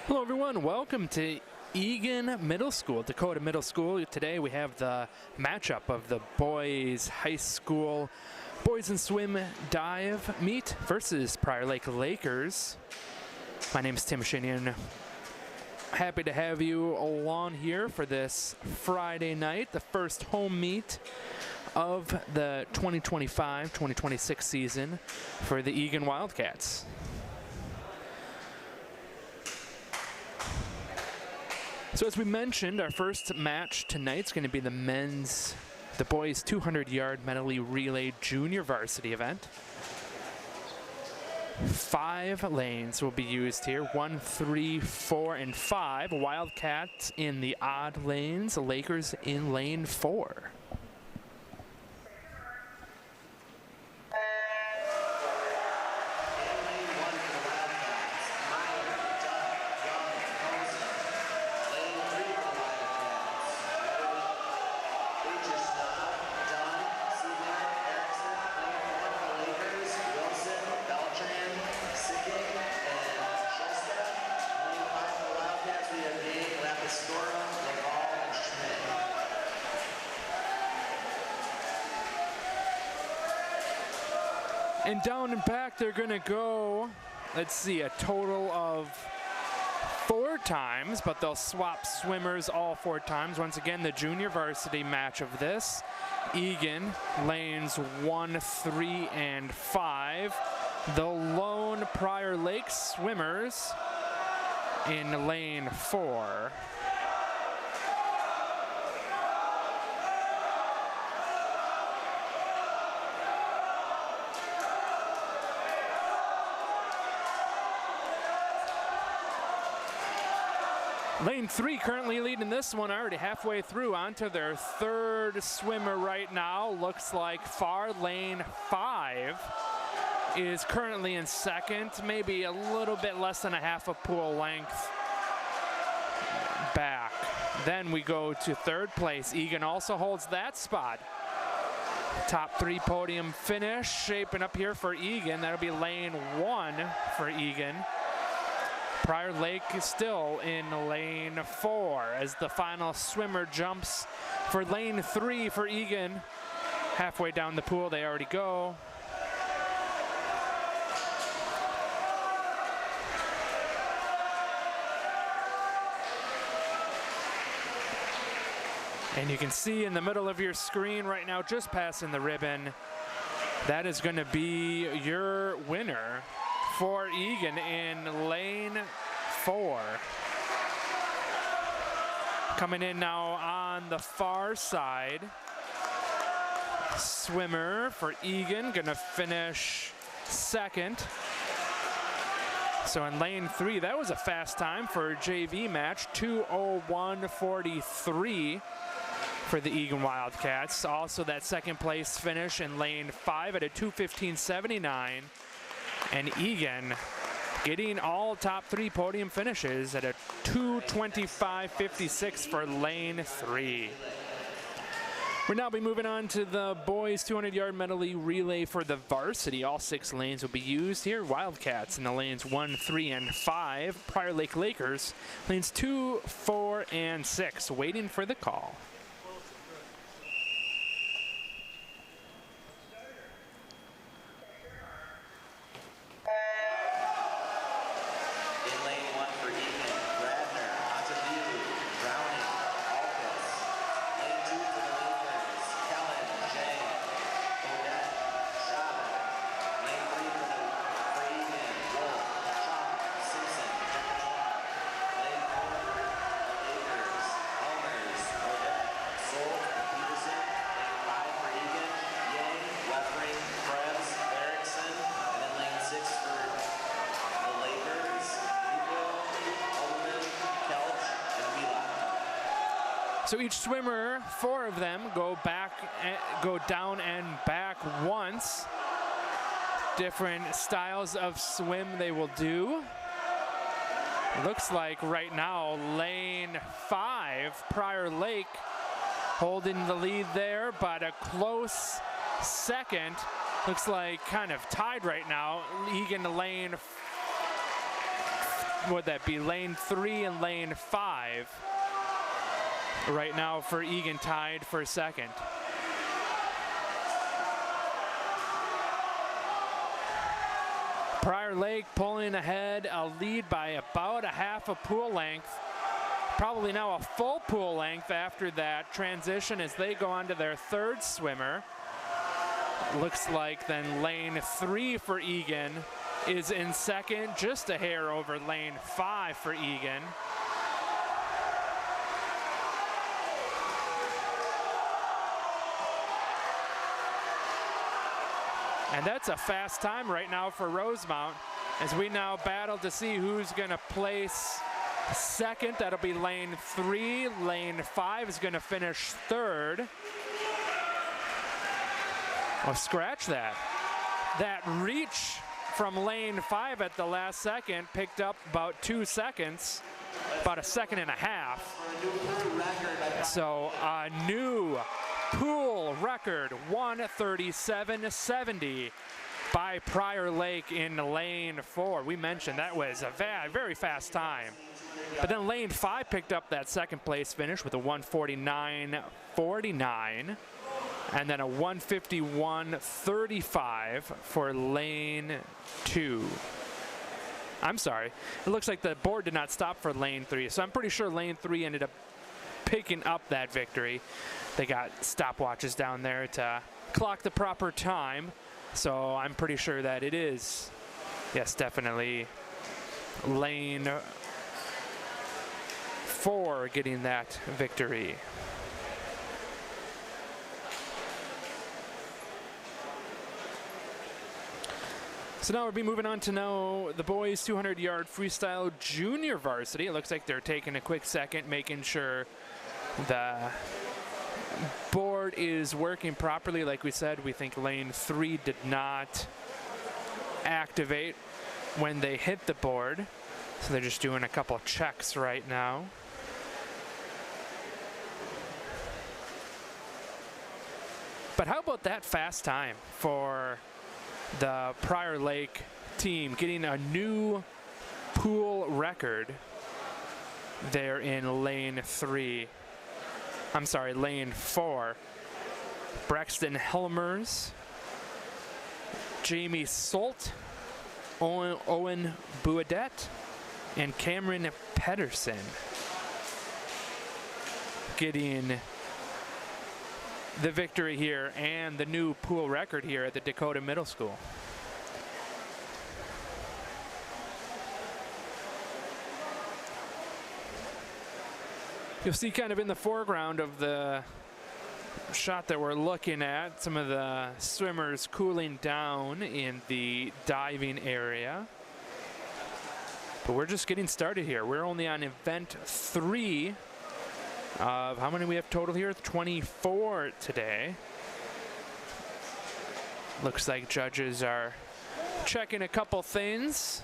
Hello everyone, welcome to Eagan Middle School, Dakota Middle School. Today we have the matchup of the boys high school boys and swim dive meet versus Prior Lake Lakers. My name is Tim Shinian. Happy to have you along here for this Friday night, the first home meet of the 2025-2026 season for the Eagan Wildcats. So as we mentioned, our first match tonight is going to be the boys 200-yard medley relay junior varsity event. 5 lanes will be used here, 1, 3, 4, and 5. Wildcats in the odd lanes, Lakers in lane 4. And down and back, they're going to go, let's see, a total of 4 times, but they'll swap swimmers all 4 times. Once again, the junior varsity match of this. Eagan, lanes 1, 3, and 5. The lone Prior Lake swimmers in lane 4. Lane 3 currently leading this one, already halfway through onto their 3rd swimmer right now. Looks like far lane 5 is currently in 2nd, maybe a little bit less than a half a pool length back. Then we go to 3rd place. Eagan also holds that spot. Top 3 podium finish shaping up here for Eagan. That'll be lane 1 for Eagan. Prior Lake is still in lane 4 as the final swimmer jumps for lane 3 for Eagan. Halfway down the pool they already go. And you can see in the middle of your screen right now, just passing the ribbon, that is going to be your winner for Eagan in lane 4. Coming in now on the far side, swimmer for Eagan gonna finish 2nd. So in lane 3, that was a fast time for a JV match, 2:01:43 for the Eagan Wildcats. Also that 2nd place finish in lane 5 at a 2:15:79. And Eagan getting all top 3 podium finishes at a 2:25:56 for lane 3. We'll now be moving on to the boys 200-yard medley relay for the varsity. All 6 lanes will be used here. Wildcats in the lanes 1, 3, and 5. Prior Lake Lakers, lanes 2, 4, and 6, waiting for the call. So each swimmer, 4 of them, go down and back once. Different styles of swim they will do. Looks like right now lane 5, Prior Lake holding the lead there, but a close second. Looks like kind of tied right now. Eagan to lane would that be lane 3 and lane 5 right now for Eagan, tied for second. Prior Lake pulling ahead, a lead by about a half a pool length. Probably now a full pool length after that transition as they go on to their third swimmer. Looks like then lane 3 for Eagan is in second, just a hair over lane 5 for Eagan. And that's a fast time right now for Rosemount as we now battle to see who's going to place second. That'll be lane 3. Lane 5 is going to finish third. Oh, scratch that. That reach from lane 5 at the last second picked up about 2 seconds, about a second and a half. So a new pool record, 1:37.70 by Prior Lake in lane 4. We mentioned that was a very fast time. But then lane 5 picked up that second place finish with a 1:49.49. And then a 1:51.35 for lane 2. I'm sorry, it looks like the board did not stop for lane 3. So I'm pretty sure lane 3 ended up picking up that victory. They got stopwatches down there to clock the proper time. So I'm pretty sure that it is, yes, definitely lane 4 getting that victory. So now we'll be moving on to know the boys 200-yard freestyle junior varsity. It looks like they're taking a quick second, making sure the board is working properly. Like we said, we think lane 3 did not activate when they hit the board. So they're just doing a couple checks right now. But how about that fast time for the Prior Lake team, getting a new pool record there in lane 3. I'm sorry, lane 4. Braxton Helmers, Jamie Solt, Owen Buadet, and Cameron Pedersen getting the victory here and the new pool record here at the Dakota Middle School. You'll see kind of in the foreground of the shot that we're looking at, some of the swimmers cooling down in the diving area. But we're just getting started here. We're only on event 3 of how many we have total here? 24 today. Looks like judges are checking a couple things.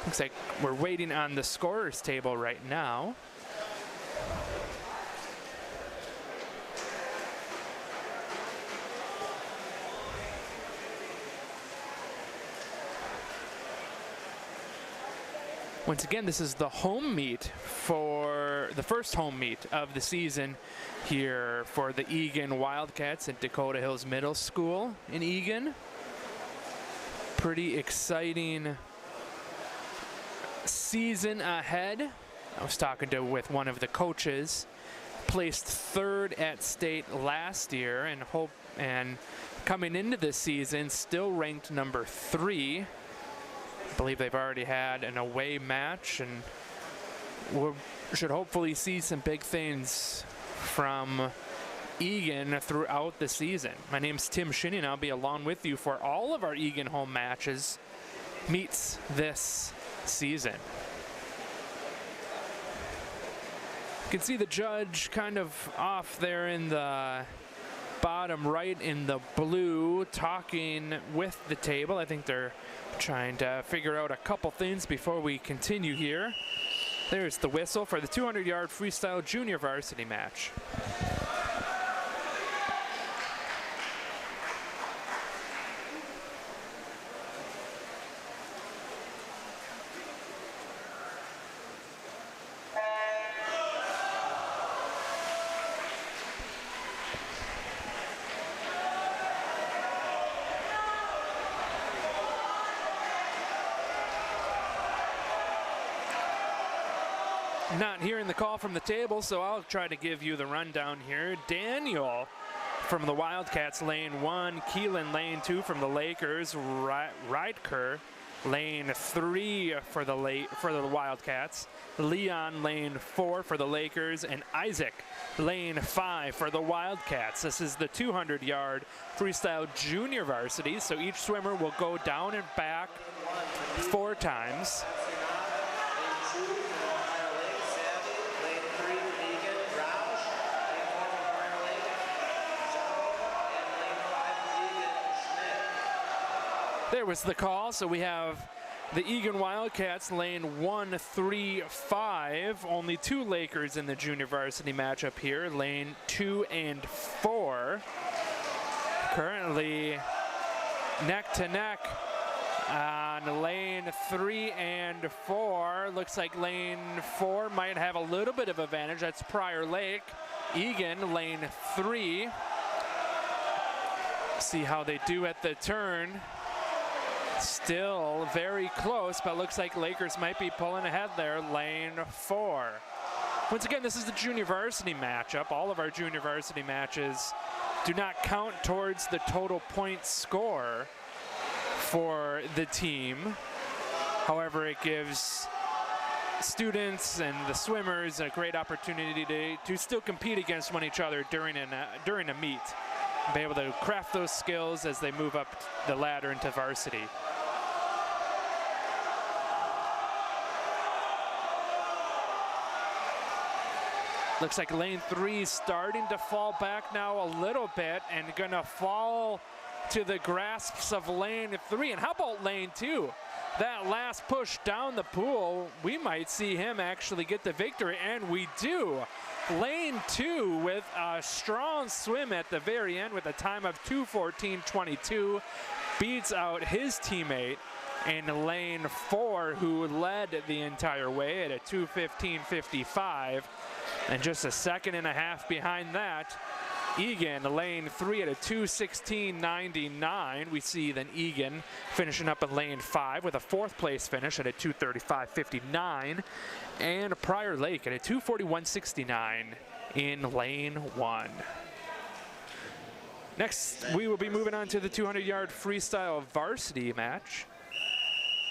Looks like we're waiting on the scorers table right now. Once again, this is the home meet for the first home meet of the season here for the Eagan Wildcats at Dakota Hills Middle School in Eagan. Pretty exciting season ahead. I was talking with one of the coaches, placed 3rd at state last year, and coming into this season still ranked number 3. I believe they've already had an away match, and we should hopefully see some big things from Eagan throughout the season. My name's Tim Shinney, and I'll be along with you for all of our Eagan home matches meets this season. You can see the judge kind of off there in the bottom right in the blue, talking with the table. I think they're trying to figure out a couple things before we continue here. There's the whistle for the 200-yard freestyle junior varsity match. Not hearing the call from the table, so I'll try to give you the rundown here. Daniel from the Wildcats, lane 1. Keelan, lane 2 from the Lakers. Rideker, lane 3 for the Wildcats. Leon, lane 4 for the Lakers. And Isaac, lane 5 for the Wildcats. This is the 200-yard freestyle junior varsity, so each swimmer will go down and back 4 times. There was the call, so we have the Eagan Wildcats, lane 1, 3, 5. Only 2 Lakers in the junior varsity matchup here, lane 2 and 4. Currently neck to neck on lane 3 and 4. Looks like lane 4 might have a little bit of advantage. That's Prior Lake. Eagan, lane 3. See how they do at the turn. Still very close, but looks like Lakers might be pulling ahead there, lane 4. Once again, this is the junior varsity matchup. All of our junior varsity matches do not count towards the total point score for the team. However, it gives students and the swimmers a great opportunity to still compete against each other during a meet. Be able to craft those skills as they move up the ladder into varsity. Looks like lane 3 is starting to fall back now a little bit and gonna fall to the grasps of lane 3. And how about lane 2? That last push down the pool, we might see him actually get the victory, and we do. Lane 2 with a strong swim at the very end with a time of 2:14.22, beats out his teammate in lane 4, who led the entire way at a 2:15.55, and just a second and a half behind that, Eagan, lane 3 at a 2:16.99. We see then Eagan finishing up in lane 5 with a 4th place finish at a 2:35.59, and Prior Lake at a 2:41.69 in lane 1. Next, we will be moving on to the 200-yard freestyle varsity match.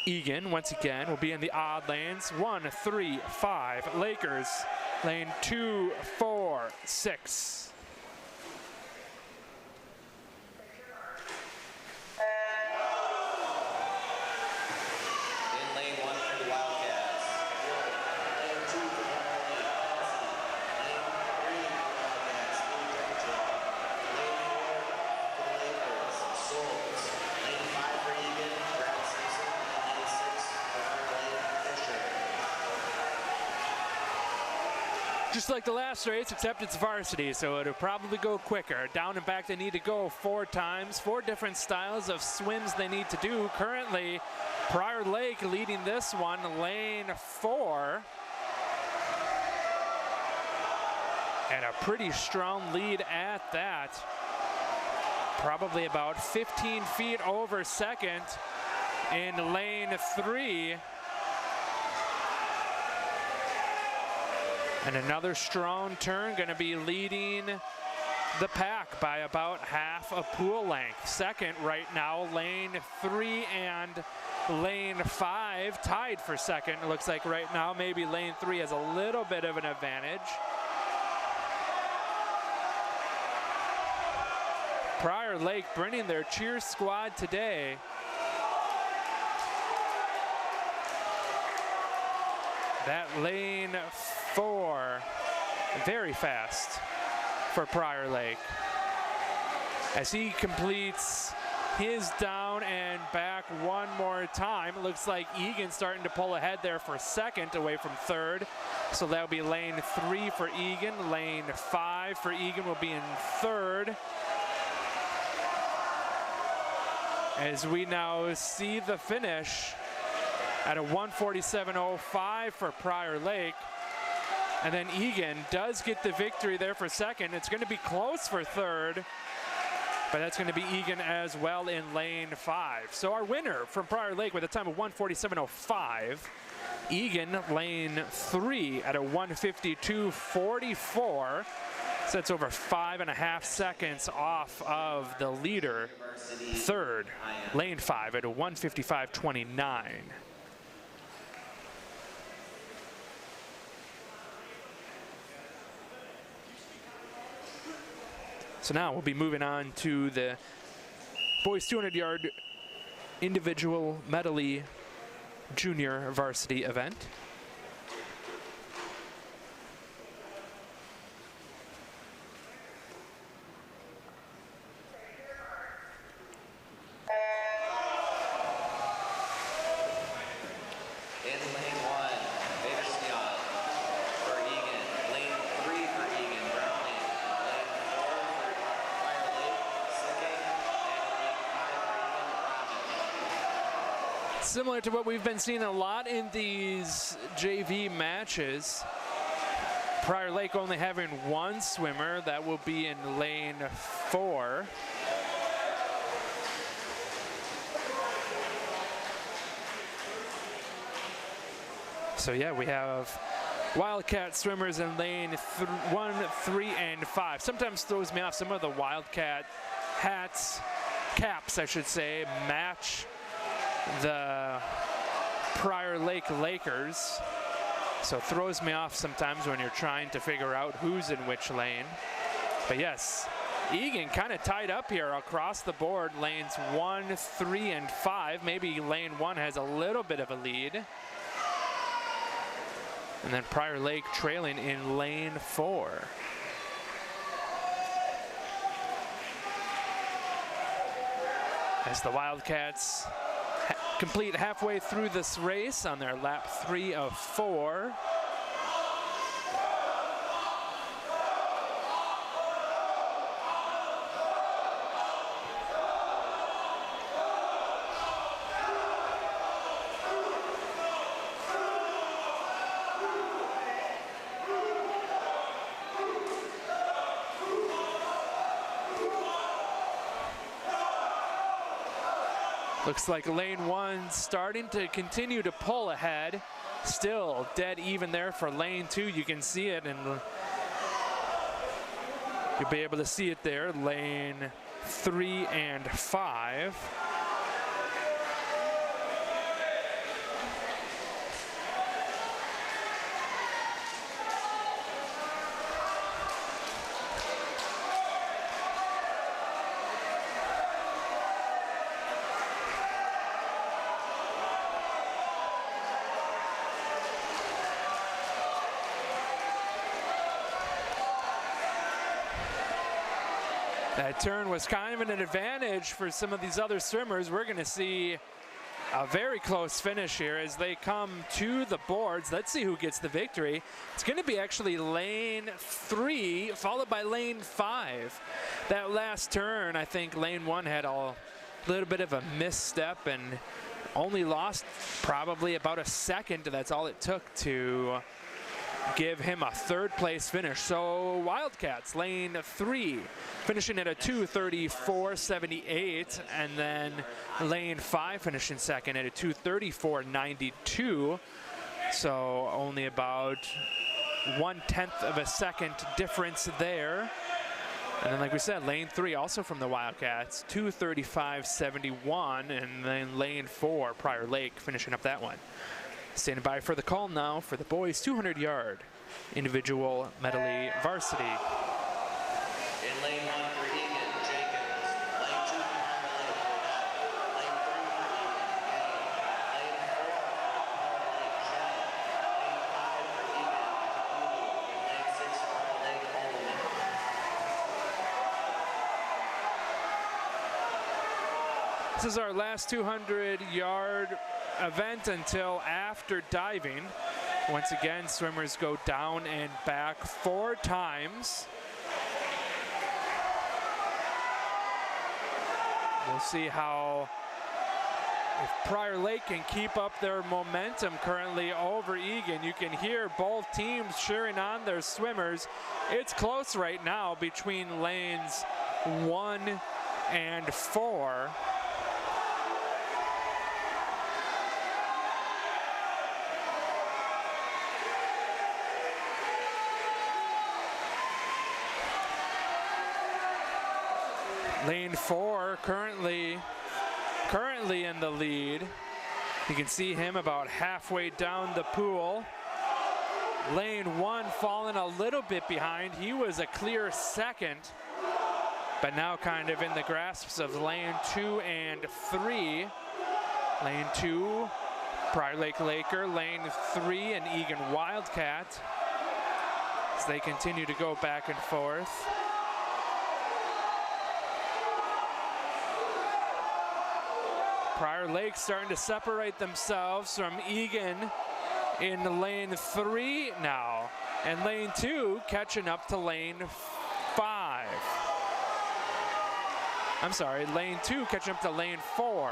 Eagan, once again, will be in the odd lanes. 1, 3, 5. Lakers, lane 2, 4, 6. Just like the last race, except it's varsity, so it'll probably go quicker. Down and back they need to go 4 times, 4 different styles of swims they need to do. Currently, Prior Lake leading this one, lane 4. And a pretty strong lead at that. Probably about 15 feet over second in lane 3. And another strong turn, going to be leading the pack by about half a pool length. Second right now, lane 3 and lane 5 tied for second. It looks like right now maybe lane 3 has a little bit of an advantage. Prior Lake bringing their cheer squad today. That lane 4, very fast for Prior Lake. As he completes his down and back one more time, it looks like Eagan starting to pull ahead there for second, away from third. So that'll be lane 3 for Eagan. Lane 5 for Eagan will be in third. As we now see the finish at a 1:47.05 for Prior Lake. And then Eagan does get the victory there for second. It's going to be close for third, but that's going to be Eagan as well in lane 5. So our winner from Prior Lake with a time of 1:47.05 Eagan, lane 3 at a 1:52.44. So that's over 5.5 seconds off of the leader. Third, lane 5 at a 1:55.29. So now we'll be moving on to the boys 200-yard individual medley junior varsity event. Similar to what we've been seeing a lot in these JV matches. Prior Lake only having one swimmer. That will be in lane 4. So yeah, we have Wildcat swimmers in lane 1, 3, and 5. Sometimes throws me off. Some of the Wildcat caps, I should say, match the Prior Lake Lakers, so throws me off sometimes when you're trying to figure out who's in which lane. But yes, Eagan kind of tied up here across the board, lanes 1, 3, and 5. Maybe lane 1 has a little bit of a lead. And then Prior Lake trailing in lane 4. As the Wildcats complete halfway through this race on their lap 3 of 4. Looks like lane 1 starting to continue to pull ahead. Still dead even there for lane 2. You can see it, and you'll be able to see it there. Lane 3 and 5. That turn was kind of an advantage for some of these other swimmers. We're going to see a very close finish here as they come to the boards. Let's see who gets the victory. It's going to be actually lane 3 followed by lane 5. That last turn, I think lane 1 had a little bit of a misstep and only lost probably about a second. That's all it took to give him a 3rd place finish. So Wildcats, lane 3, finishing at a 2:34.78, and then lane 5 finishing second at a 2:34.92. So only about 1/10 of a second difference there. And then, like we said, lane 3 also from the Wildcats, 2:35.71, and then lane 4, Prior Lake, finishing up that one. Standing by for the call now for the boys 200-yard individual medley varsity. In lane 1 for Eagan, Jenkins. Lane 2 for Lake Lane 3 for Eagan, Lane 4 for Lake Jen. Lane 5 for Eagan, and lane 6 for Lake Coleman. This is our last 200-yard event until after diving. Once again, swimmers go down and back 4 times. We'll see how, if Prior Lake can keep up their momentum currently over Eagan. You can hear both teams cheering on their swimmers. It's close right now between lanes 1 and 4. Lane 4 currently in the lead. You can see him about halfway down the pool. Lane 1 falling a little bit behind. He was a clear second, but now kind of in the grasps of lane 2 and 3. Lane 2, Prior Lake Laker. Lane 3, and Eagan Wildcat, as they continue to go back and forth. Prior Lake starting to separate themselves from Eagan in lane 3 now, and lane 2 catching up to lane 5. I'm sorry, lane 2 catching up to lane 4.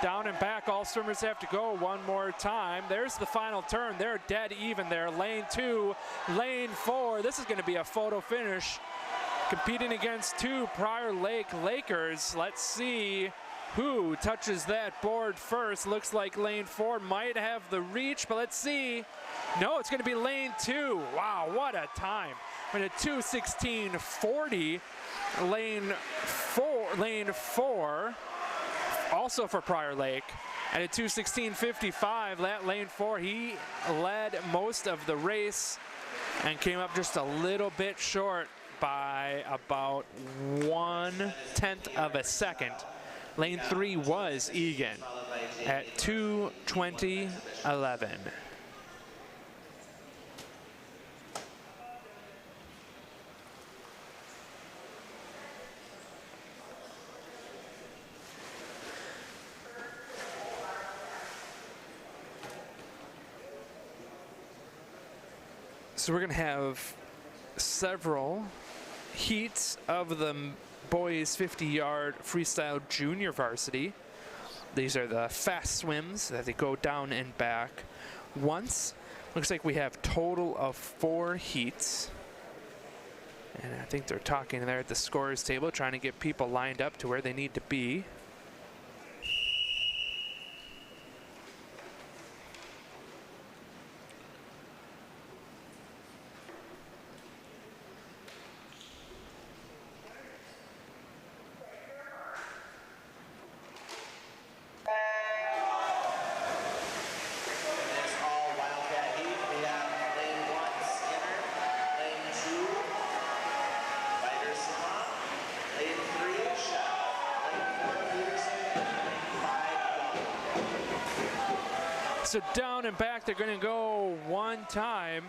Down and back, all swimmers have to go one more time. There's the final turn. They're dead even there. Lane 2, lane 4. This is going to be a photo finish, competing against 2 Prior Lake Lakers. Let's see who touches that board first. Looks like lane 4 might have the reach, but let's see. No, it's going to be lane 2. Wow, what a time. At a 2:16.40, lane 4, also for Prior Lake, at a 2:16.55. That lane 4, he led most of the race and came up just a little bit short by about 1/10 of a second. Lane 3 was Eagan at 2:20.11. So we're going to have several heats of the boys 50-yard freestyle junior varsity. These are the fast swims that they go down and back once. Looks like we have total of 4 heats. And I think they're talking there at the scorers table, trying to get people lined up to where they need to be. Next all Wildcat heat, we have lane 1 Skinner, lane 2 Fighter Sima, lane 3 Shell, lane 4 Peterson, and lane 5 Young. So down and back, they're going to go one time.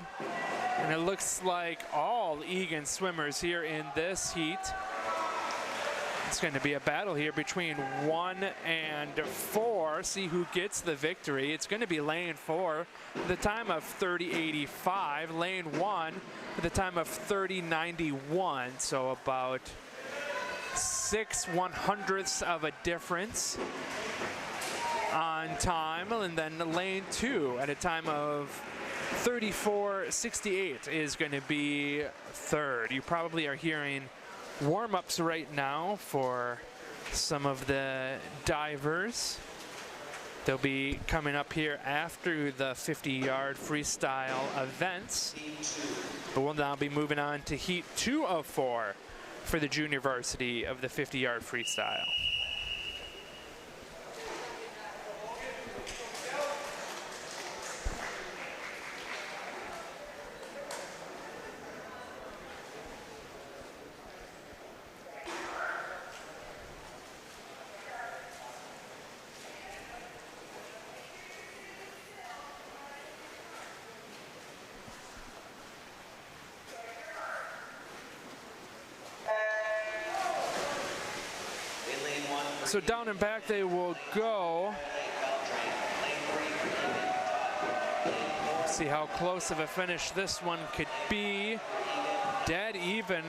And it looks like all Eagan swimmers here in this heat. It's going to be a battle here between 1 and 4. See who gets the victory. It's going to be lane 4 with a time of 30.85. Lane 1 with a time of 30.91. So about 6/100ths of a difference on time. And then lane 2 at a time of 34.68 is going to be third. You probably are hearing warm-ups right now for some of the divers. They'll be coming up here after the 50-yard freestyle events. But we'll now be moving on to heat 2 of 4 for the junior varsity of the 50-yard freestyle. So down and back they will go. See how close of a finish this one could be. Dead even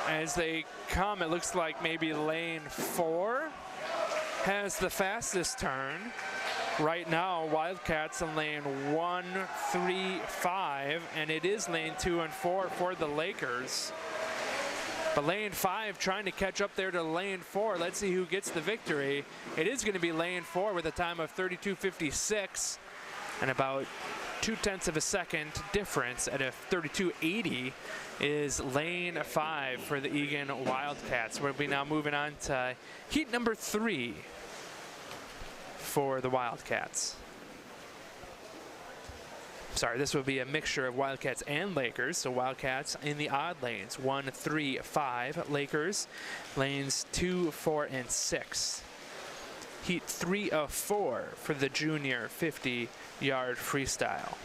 as they come. It looks like maybe lane 4 has the fastest turn. Right now, Wildcats in lane 1, 3, 5, and it is lane 2 and 4 for the Lakers. But lane 5 trying to catch up there to lane 4. Let's see who gets the victory. It is going to be lane 4 with a time of 32.56 and about 2/10 of a second difference at a 32.80 is lane 5 for the Eagan Wildcats. We'll be now moving on to heat number 3 for the Wildcats. Sorry, this will be a mixture of Wildcats and Lakers. So Wildcats in the odd lanes, 1, 3, 5. Lakers, lanes 2, 4, and 6. Heat 3 of 4 for the junior 50-yard freestyle.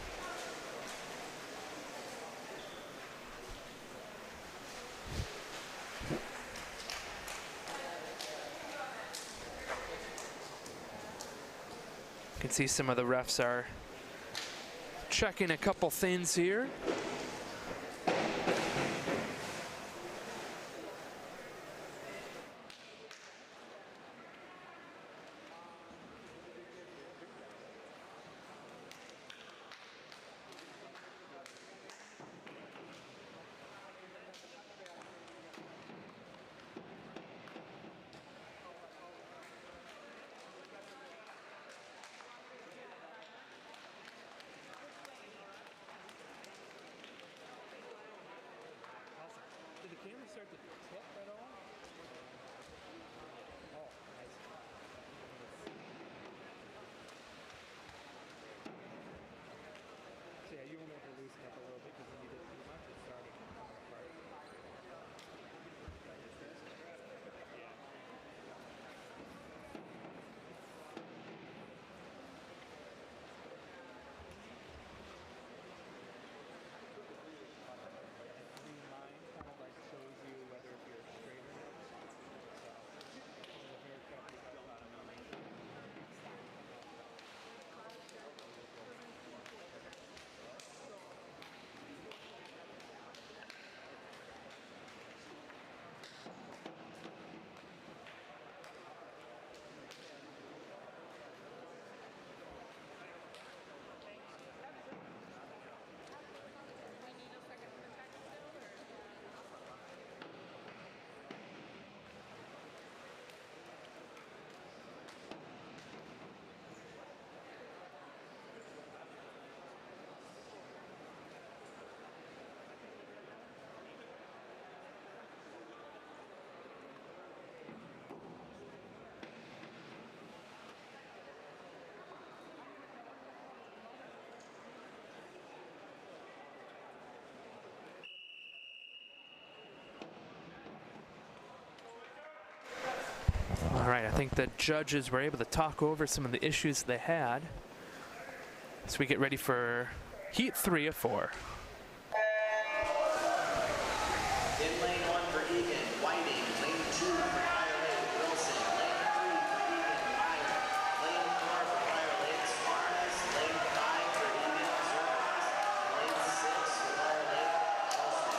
You can see some of the refs are checking a couple things here. Did the camera start to tip at all? Oh, nice. So yeah, you won't have to loosen up a little bit because when you did too much, it started coming apart. All right, I think the judges were able to talk over some of the issues they had. So we get ready for heat 3 of 4. In lane 1 for Eagan, Whiting. Lane 2 for Fire Lake, Wilson. Lane 3 for Eagan, Meyer. Lane 4 for Fire Lake, Suarez. Lane 5 for Eagan, Zervas. Lane 6 for Fire Lake, Wilson.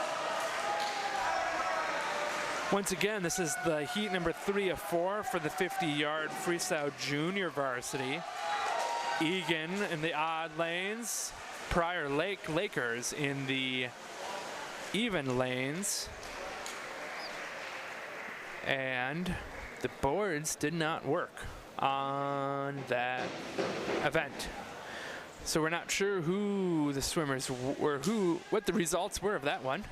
Once again, this is the heat number 3 of 4 for the 50-yard freestyle junior varsity. Eagan in the odd lanes, Prior Lake Lakers in the even lanes. And the boards did not work on that event. So we're not sure who the swimmers were, what the results were of that one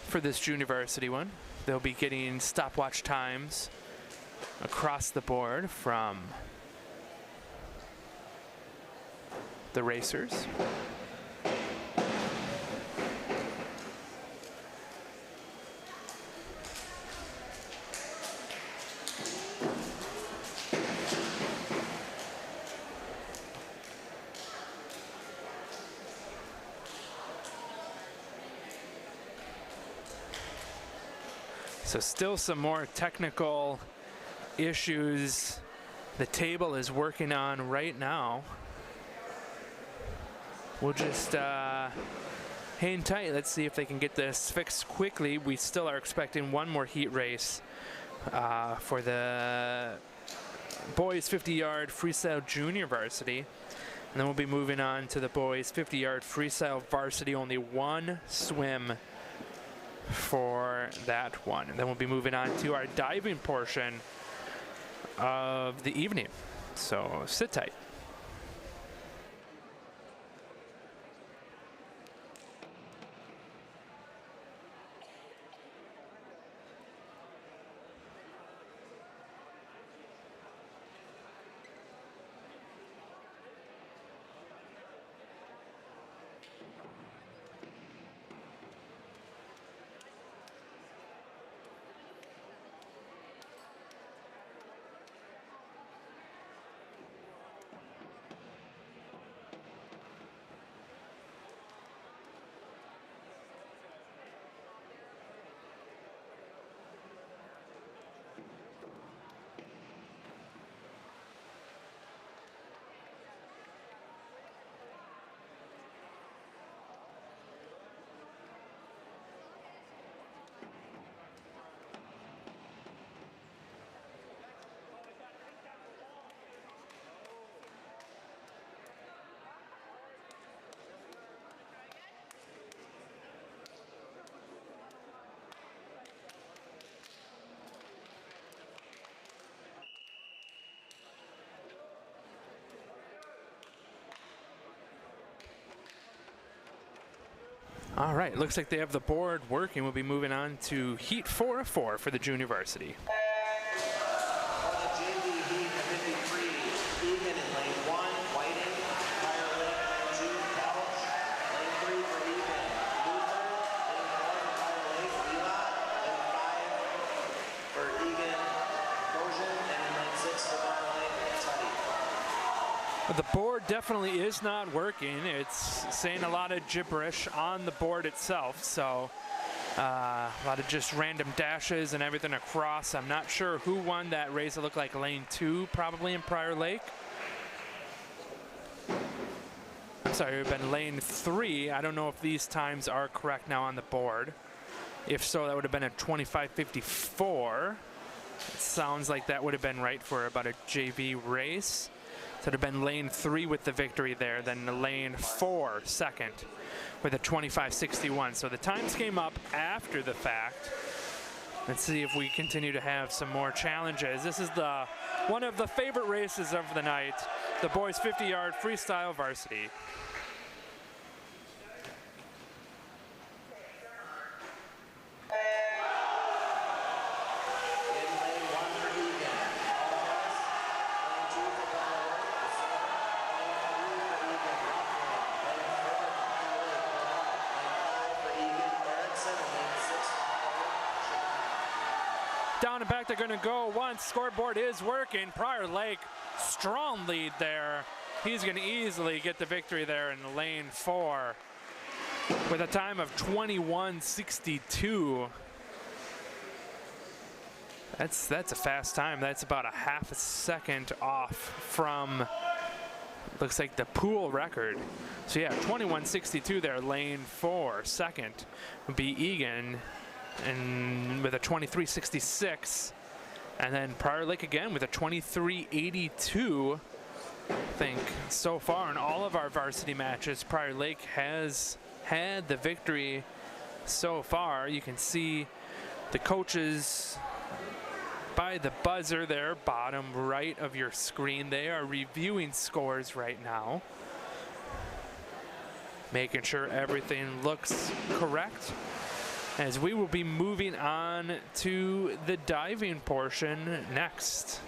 for this junior varsity one. They'll be getting stopwatch times across the board from the racers. So still some more technical issues the table is working on right now. We'll just hang tight. Let's see if they can get this fixed quickly. We still are expecting one more heat race for the boys 50-yard freestyle junior varsity. And then we'll be moving on to the boys 50-yard freestyle varsity. Only one swim for that one. And then we'll be moving on to our diving portion of the evening. So sit tight. All right, looks like they have the board working. We'll be moving on to Heat 4 of 4 for the junior varsity. For the JV Heat of 53, Eagan in lane 1, Whiting, Prior Lake lane 2, Couch, lane 3 for Eagan, Luther, lane 4 for Prior Lake, Levi, lane 5 for Eagan, Goshen, and in lane 6 for Prior Lake, Tutty. The board definitely is not working. It's saying a lot of gibberish on the board itself, so a lot of just random dashes and everything across. I'm not sure who won that race. It looked like lane 2 probably in Prior Lake. I'm sorry, it would have been lane 3. I don't know if these times are correct now on the board. If so, that would have been a 25:54. It sounds like that would have been right for about a JV race. So it would have been lane 3 with the victory there, then lane 4 second with a 25:61. So the times came up after the fact. Let's see if we continue to have some more challenges. This is one of the favorite races of the night, the boys 50-yard freestyle varsity. Down and back they're going to go once. Scoreboard is working. Prior Lake, strong lead there. He's going to easily get the victory there in lane 4 with a time of 21:62. That's a fast time. That's about a half a second off from, looks like, the pool record. So yeah, 21:62 there, lane 4. Second would be Eagan, and with a 23:66, and then Prior Lake again with a 23:82. I think so far in all of our varsity matches, Prior Lake has had the victory so far. You can see the coaches by the buzzer there, bottom right of your screen. They are reviewing scores right now, making sure everything looks correct, as we will be moving on to the diving portion next.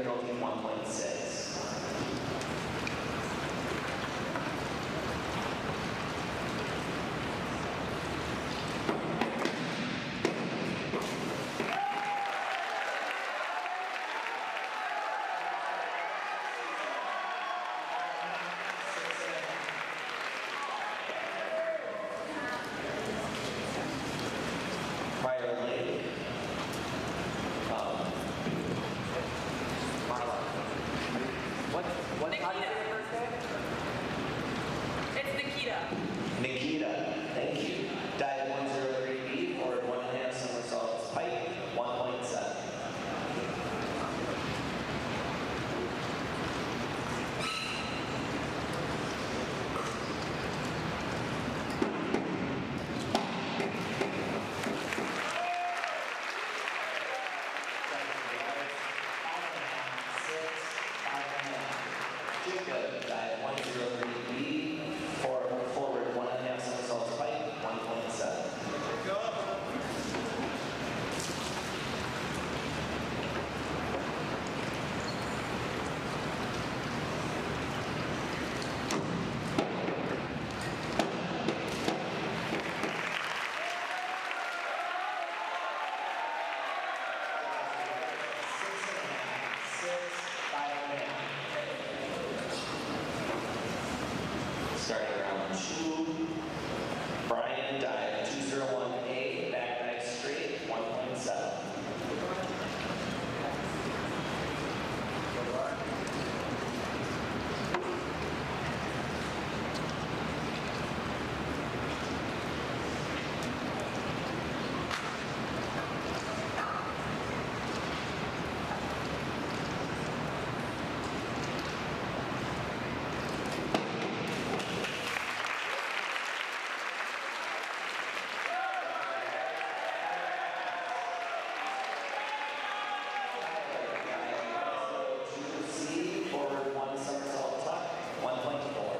difficulty 1.6. Prior lady. What time is your first name? It's Nikita. Nikita, thank you. Dive 103B, forward 1.5 somersaults, pike, 1.7. Jacob, dive 103B, forward 1.5 somersaults, pike, 1.7. Starting round 2, Brian dive 201A, back dive straight, 1.7. Forward 1 somersault tuck, 1.4.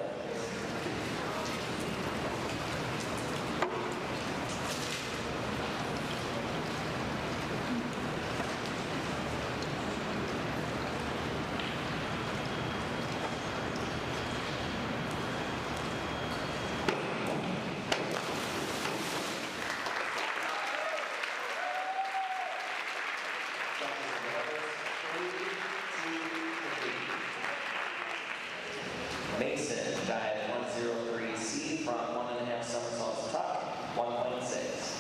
Mason, dive 103C, front 1.5 somersaults tuck, 1.6.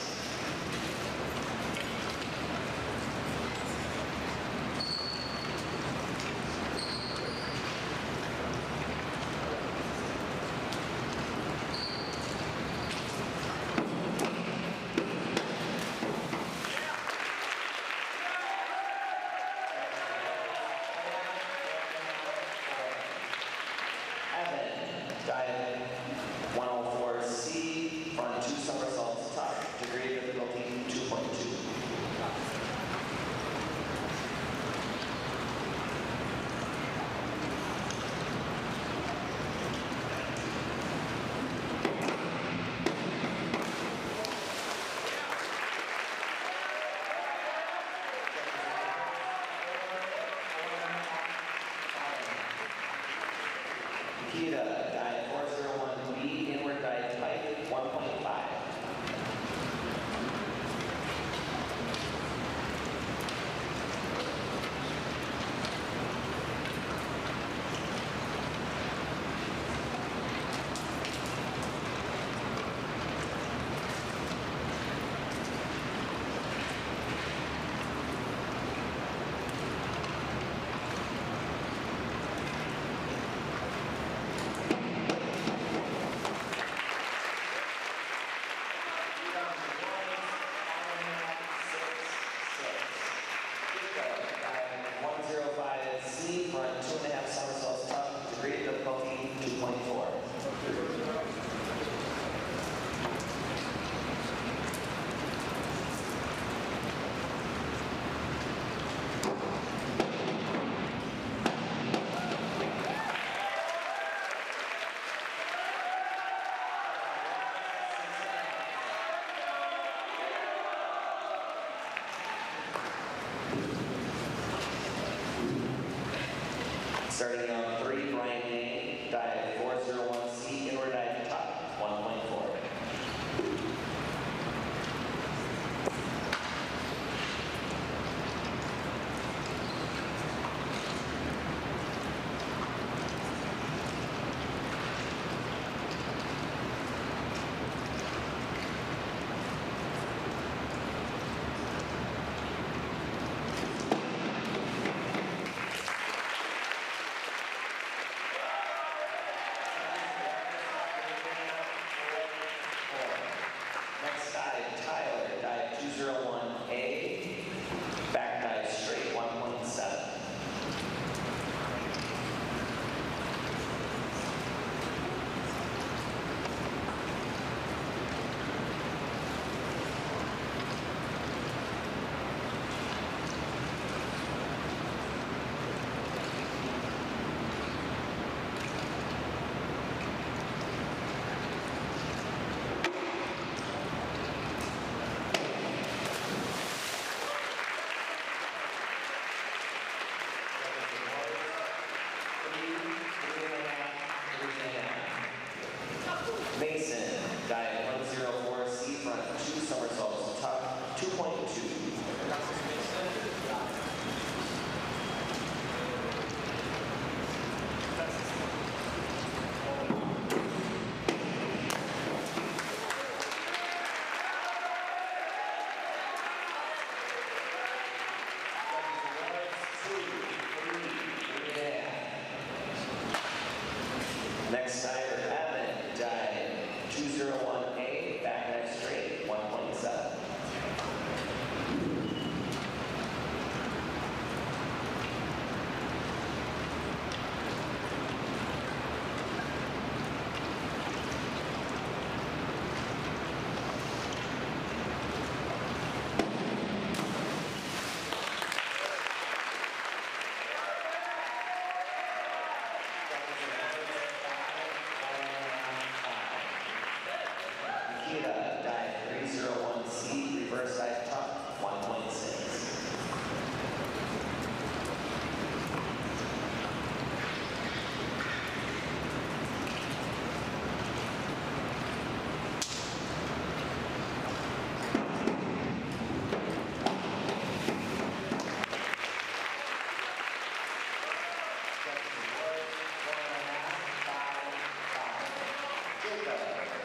Evan, dive 104C, front 2 somersaults tuck, degree of difficulty 2.2. Nikita, dive 401B, inward dive pike, 1.5. Starting on 3, Brian May, dive 401C, inward dive top, 1.4. Next dive, Tyler, dive 201A, back dive straight, 1.7. Mason, dive 104C, front 2 somersaults, top 2.2. Next diver, Evan, dive 201A, back dive straight, 1.7. Nikita, dive 301C, reverse dive top, 1.6.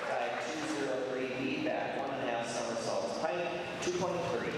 Dive 203B, back 1.5 somersaults, height 2.3.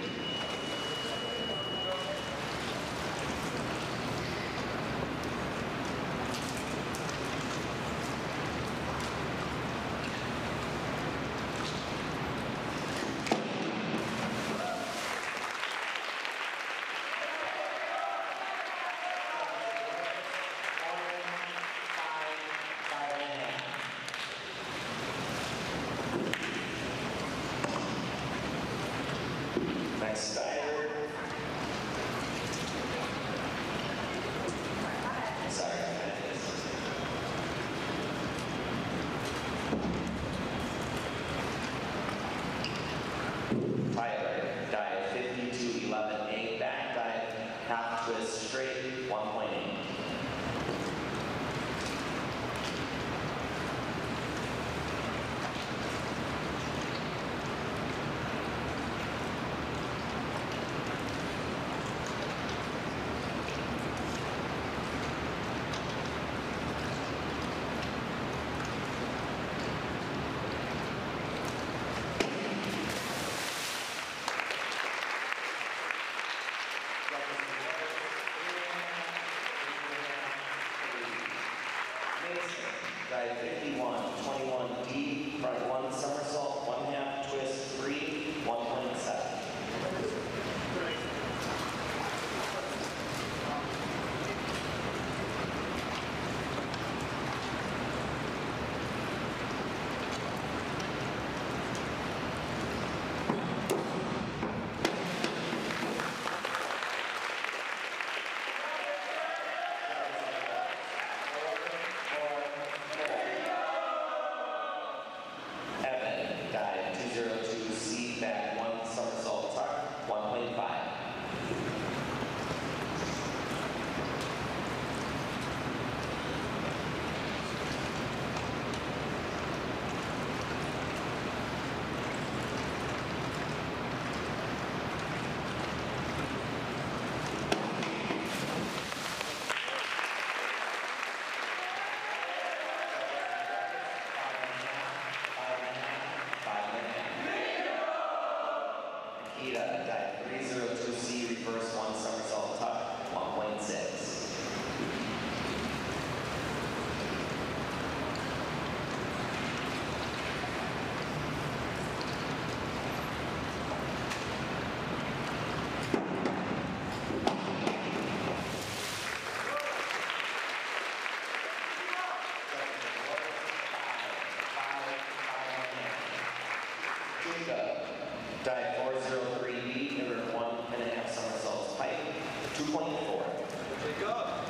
Next diver. Sorry. Tyler, dive 5211A, back dive, half twist straight, 1.8. Dive 5121D, front 1 somersault, 1/2 twist 3, 1.7. 2.4. Take up.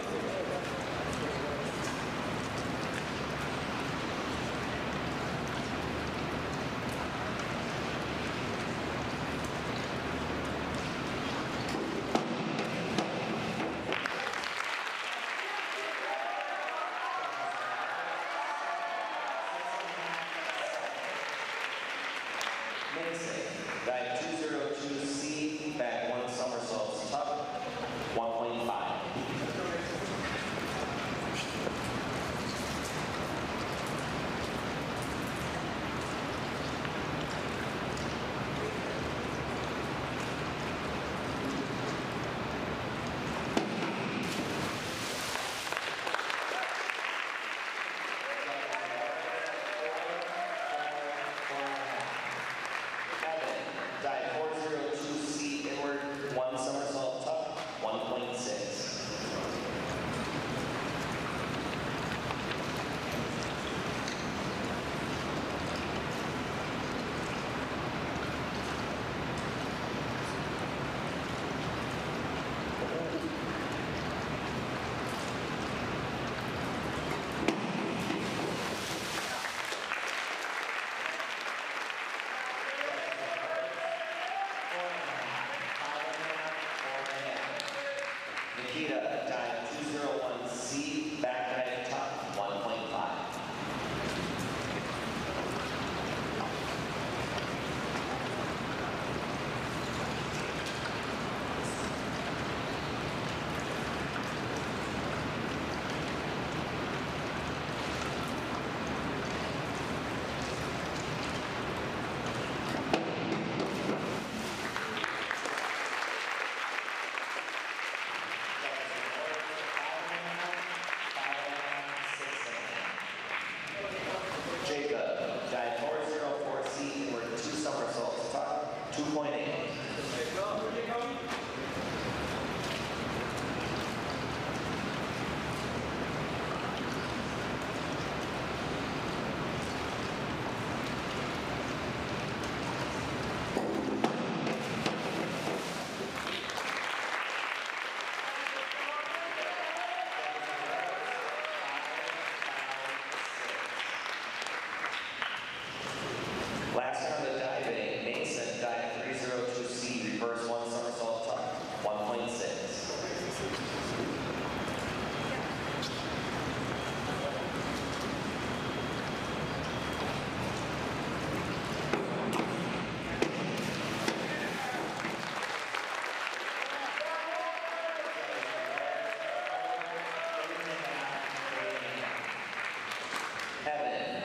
Mason, dive 202C, back 1 somersaults tuck, 1.5. Dive 402C inward, 1 somersault tuck, 1.6. Nikita, dive 201C, back dive tuck, 1.5. Jacob, dive 404C, inward 2 somersaults tuck, 2.8. Take up. Last round of diving, Mason, dive 302C, reverse 1 somersault tuck, 1.6. Evan,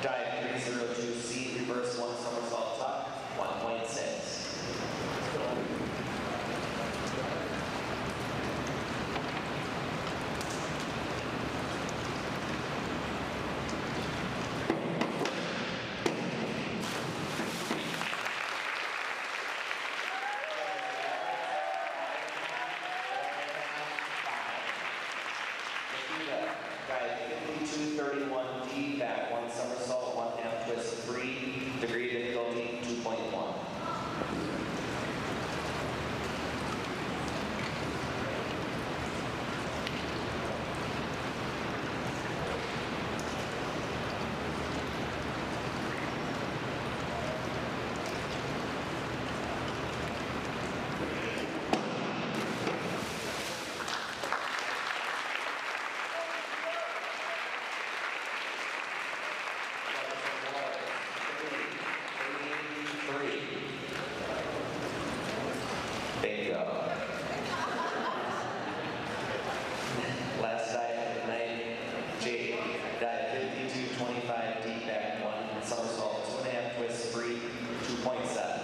dive 302C, reverse 1 somersault tuck, 1.6. Nikita, dive 5231D, back 1 somersault, 1 half twist free, degree difficulty 2.1. Bingo. Last dive of the night, Jake, dive 5225D, back 1 somersault, 2 1/2 twist free, 2.7.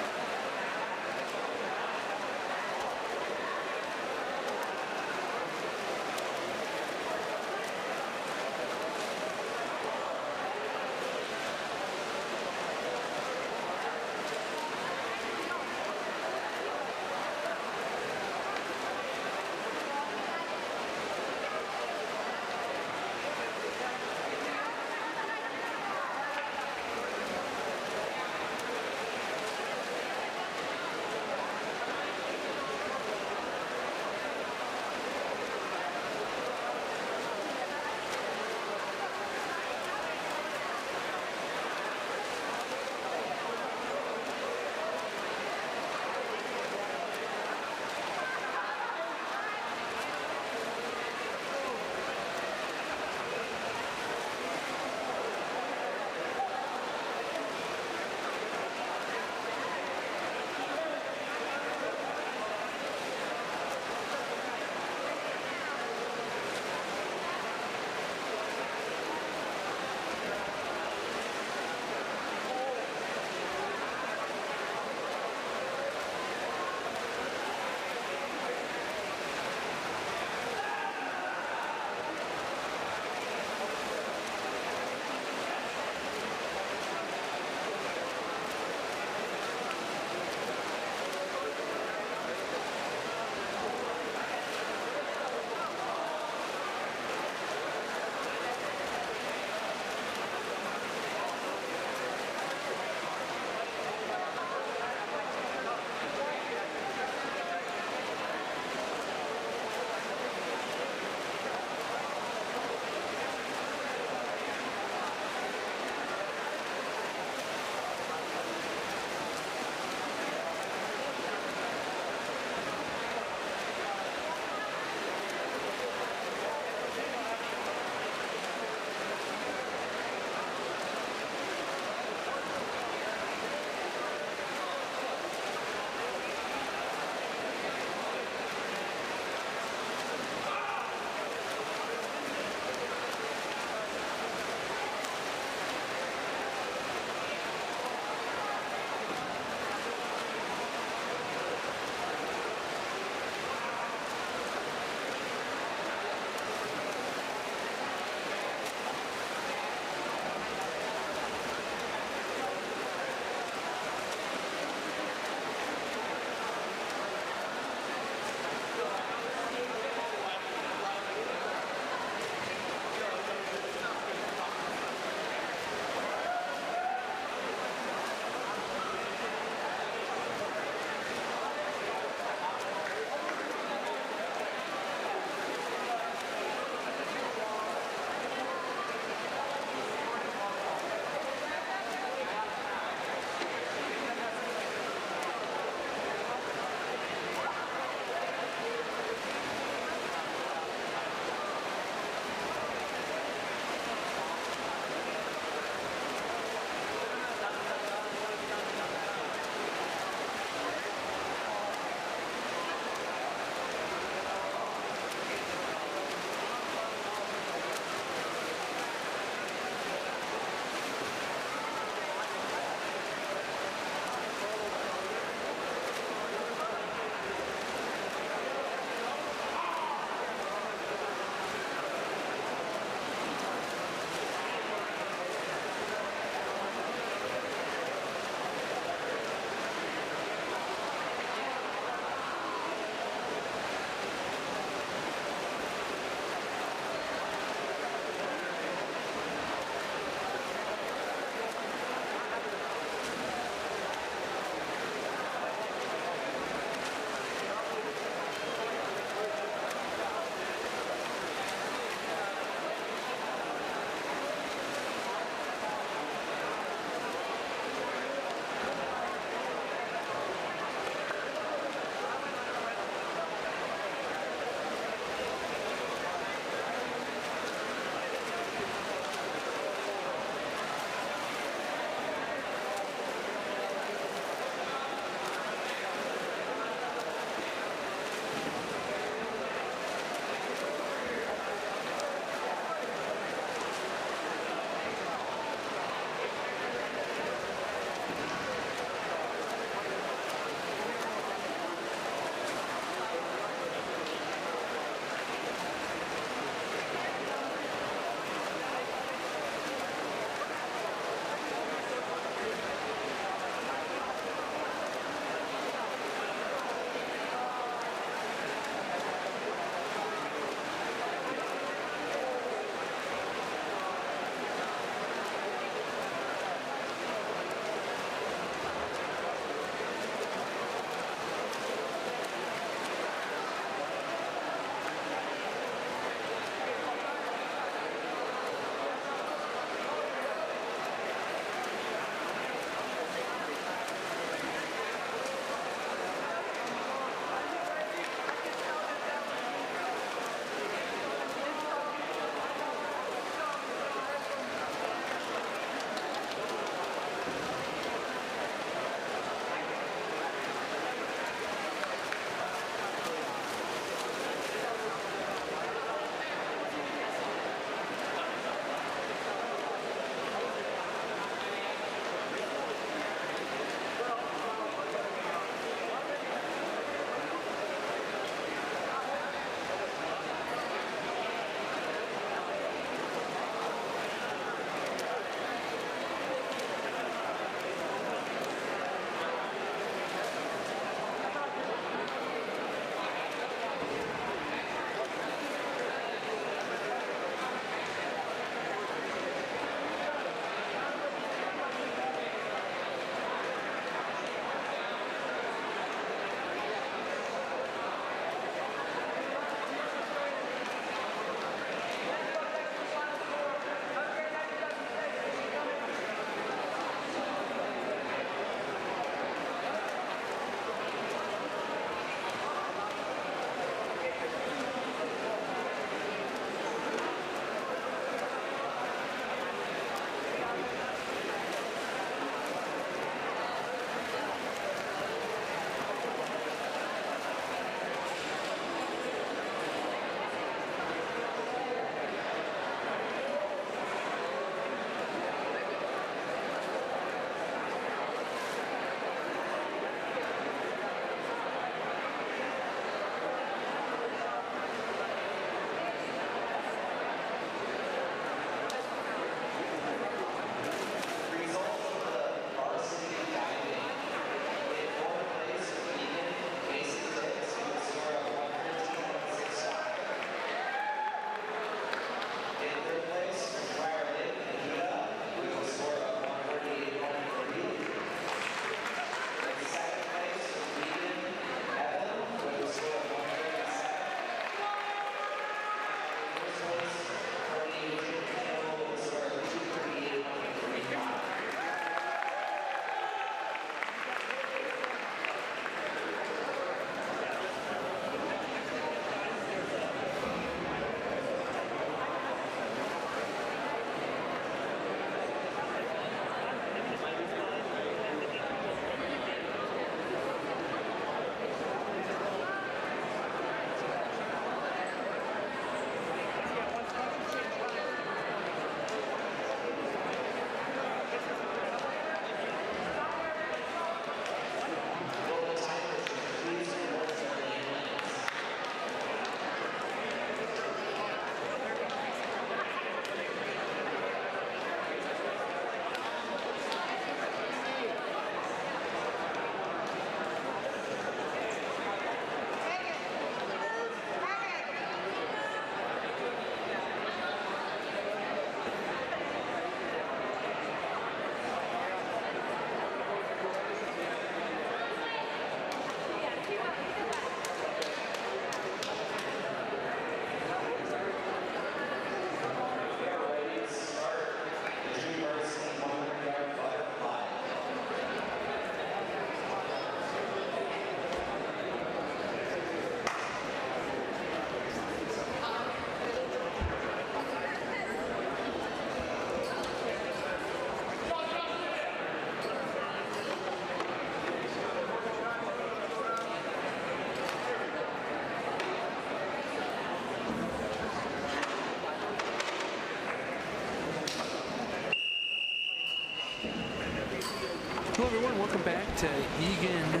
Hello everyone, welcome back to Eagan,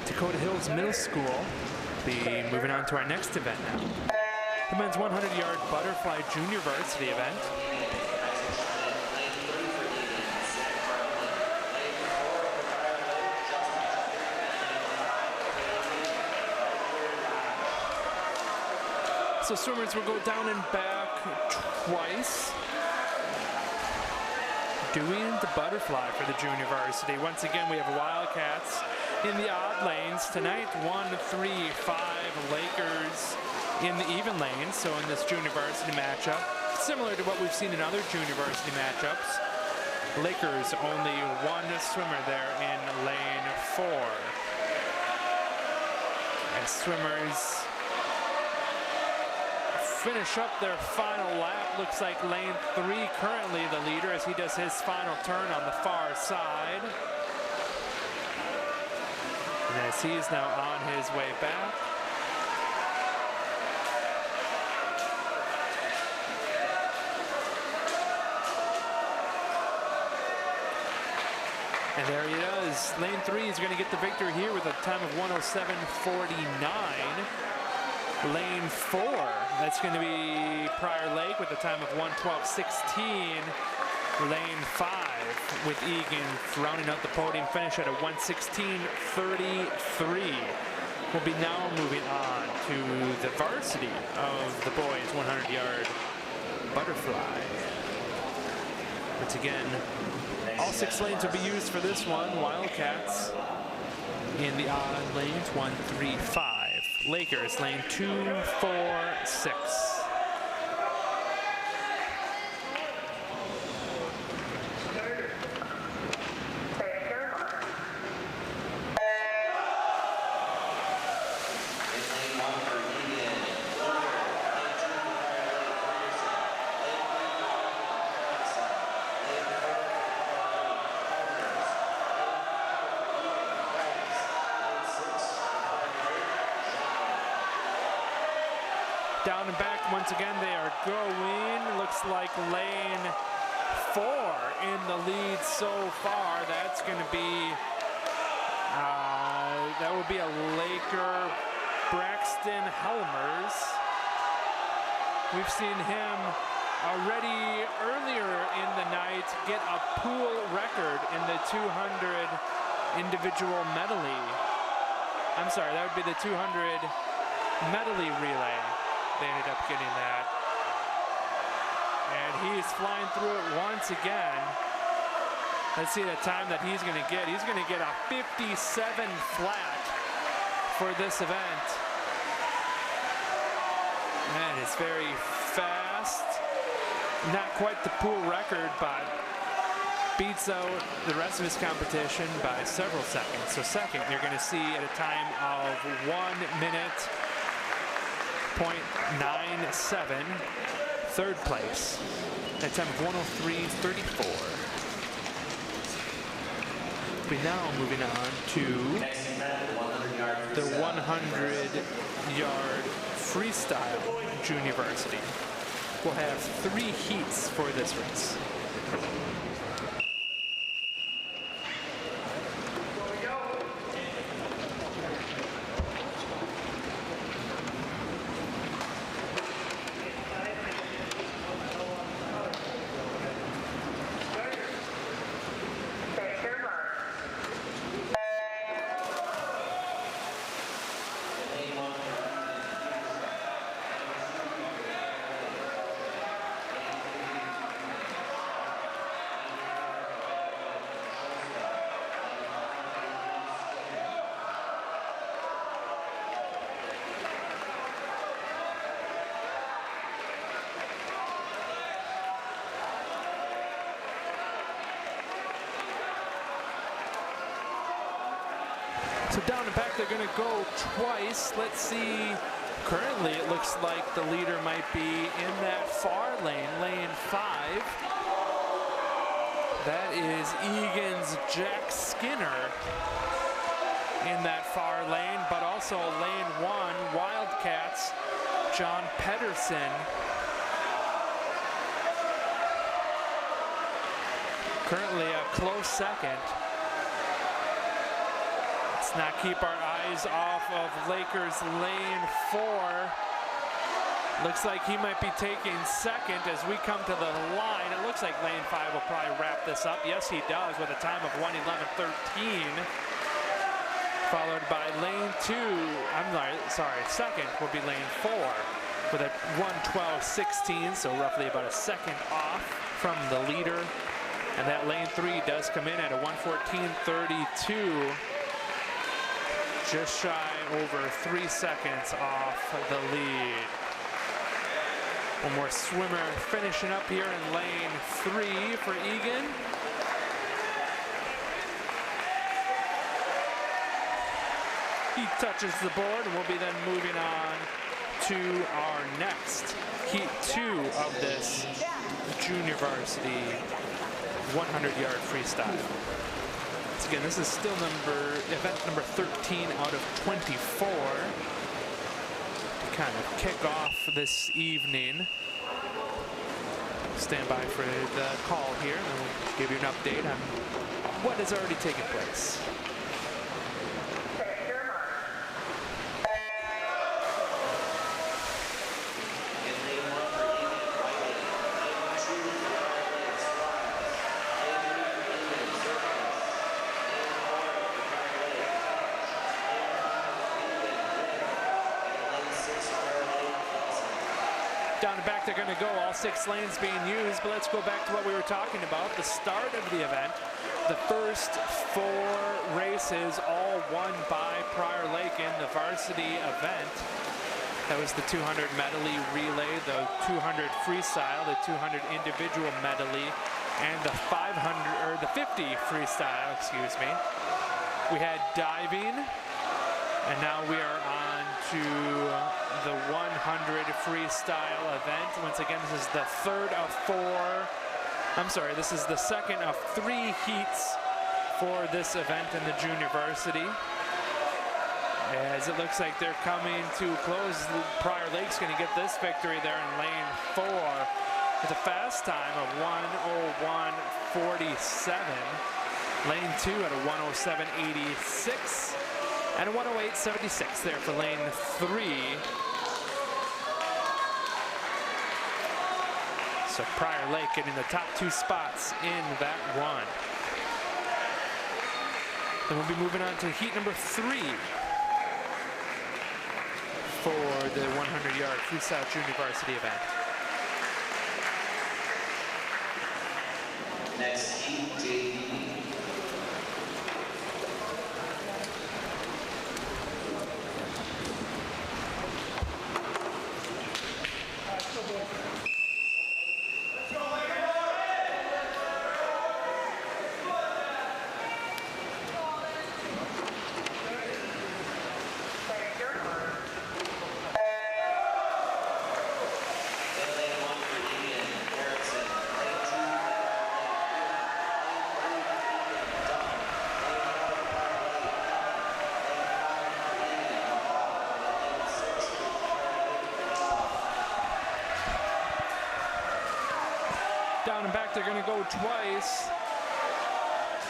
Dakota Hills Middle School. Be moving on to our next event now. The men's 100-yard butterfly junior varsity event. So swimmers will go down and back twice, doing the butterfly for the junior varsity. Once again, we have Wildcats in the odd lanes tonight. 1, 3, 5 Lakers in the even lanes. So in this junior varsity matchup, similar to what we've seen in other junior varsity matchups, Lakers only one swimmer there in lane 4. As swimmers finish up their final lap, looks like lane 3 currently the leader as he does his final turn on the far side. And as he is now on his way back. And there he does. Lane 3 is going to get the victory here with a time of 1:07.49. Lane 4, that's going to be Prior Lake with a time of 1:12.16. Lane 5 with Eagan rounding out the podium finish at a 1:16.33. We'll be now moving on to the varsity of the boys 100-yard butterfly. Once again, all 6 lanes will be used for this one. Wildcats in the odd lanes, 1, 3, 5. Lakers, lane 2, 4, 6. Down and back once again they are going. Looks like lane 4 in the lead so far. That's going to be that will be a Laker, Braxton Helmers. We've seen him already earlier in the night get a pool record in the 200 individual medley. I'm sorry, that would be the 200 medley relay. They ended up getting that. And he is flying through it once again. Let's see the time that he's going to get. He's going to get a 57 flat for this event. That is very fast. Not quite the pool record, but beats out the rest of his competition by several seconds. So second, you're going to see at a time of 1 minute 0.97. Third place at a time of 1:03.34. We're now moving on to the 100-yard freestyle junior varsity. We'll have 3 heats for this race. So down and back, they're going to go twice. Let's see. Currently, it looks like the leader might be in that far lane, lane 5. That is Eagan's Jack Skinner in that far lane, but also lane 1, Wildcats, John Pedersen. Currently a close second. Let's not keep our eyes off of Lakers lane 4. Looks like he might be taking second as we come to the line. It looks like lane 5 will probably wrap this up. Yes, he does, with a time of 1:11:13. Followed by lane 2, second will be lane 4 with a 1:12:16, so roughly about a second off from the leader. And that lane 3 does come in at a 1:14:32, just shy over 3 seconds off the lead. One more swimmer finishing up here in lane 3 for Eagan. He touches the board, and we'll be then moving on to our next heat 2 of this junior varsity 100-yard freestyle. So again, this is still event number 13 out of 24 to kind of kick off this evening. Stand by for the call here, and we'll give you an update on what has already taken place. Down and back they're going to go, all 6 lanes being used, but let's go back to what we were talking about, the start of the event. The first 4 races all won by Prior Lake in the varsity event. That was the 200 medley relay, the 200 freestyle, the 200 individual medley, and the 50 freestyle, excuse me. We had diving, and now we are on to the 100 freestyle event. Once again, this is the this is the second of 3 heats for this event in the junior varsity. As it looks like they're coming to close, Prior Lake's going to get this victory there in lane 4 with a fast time of 1:01:47. Lane 2 at a 1:07:86. And a 1:08:76 there for lane 3. So Prior Lake getting the top 2 spots in that one. Then we'll be moving on to heat number 3 for the 100-yard freestyle junior varsity event. Next heat, JV. Down and back, they're going to go twice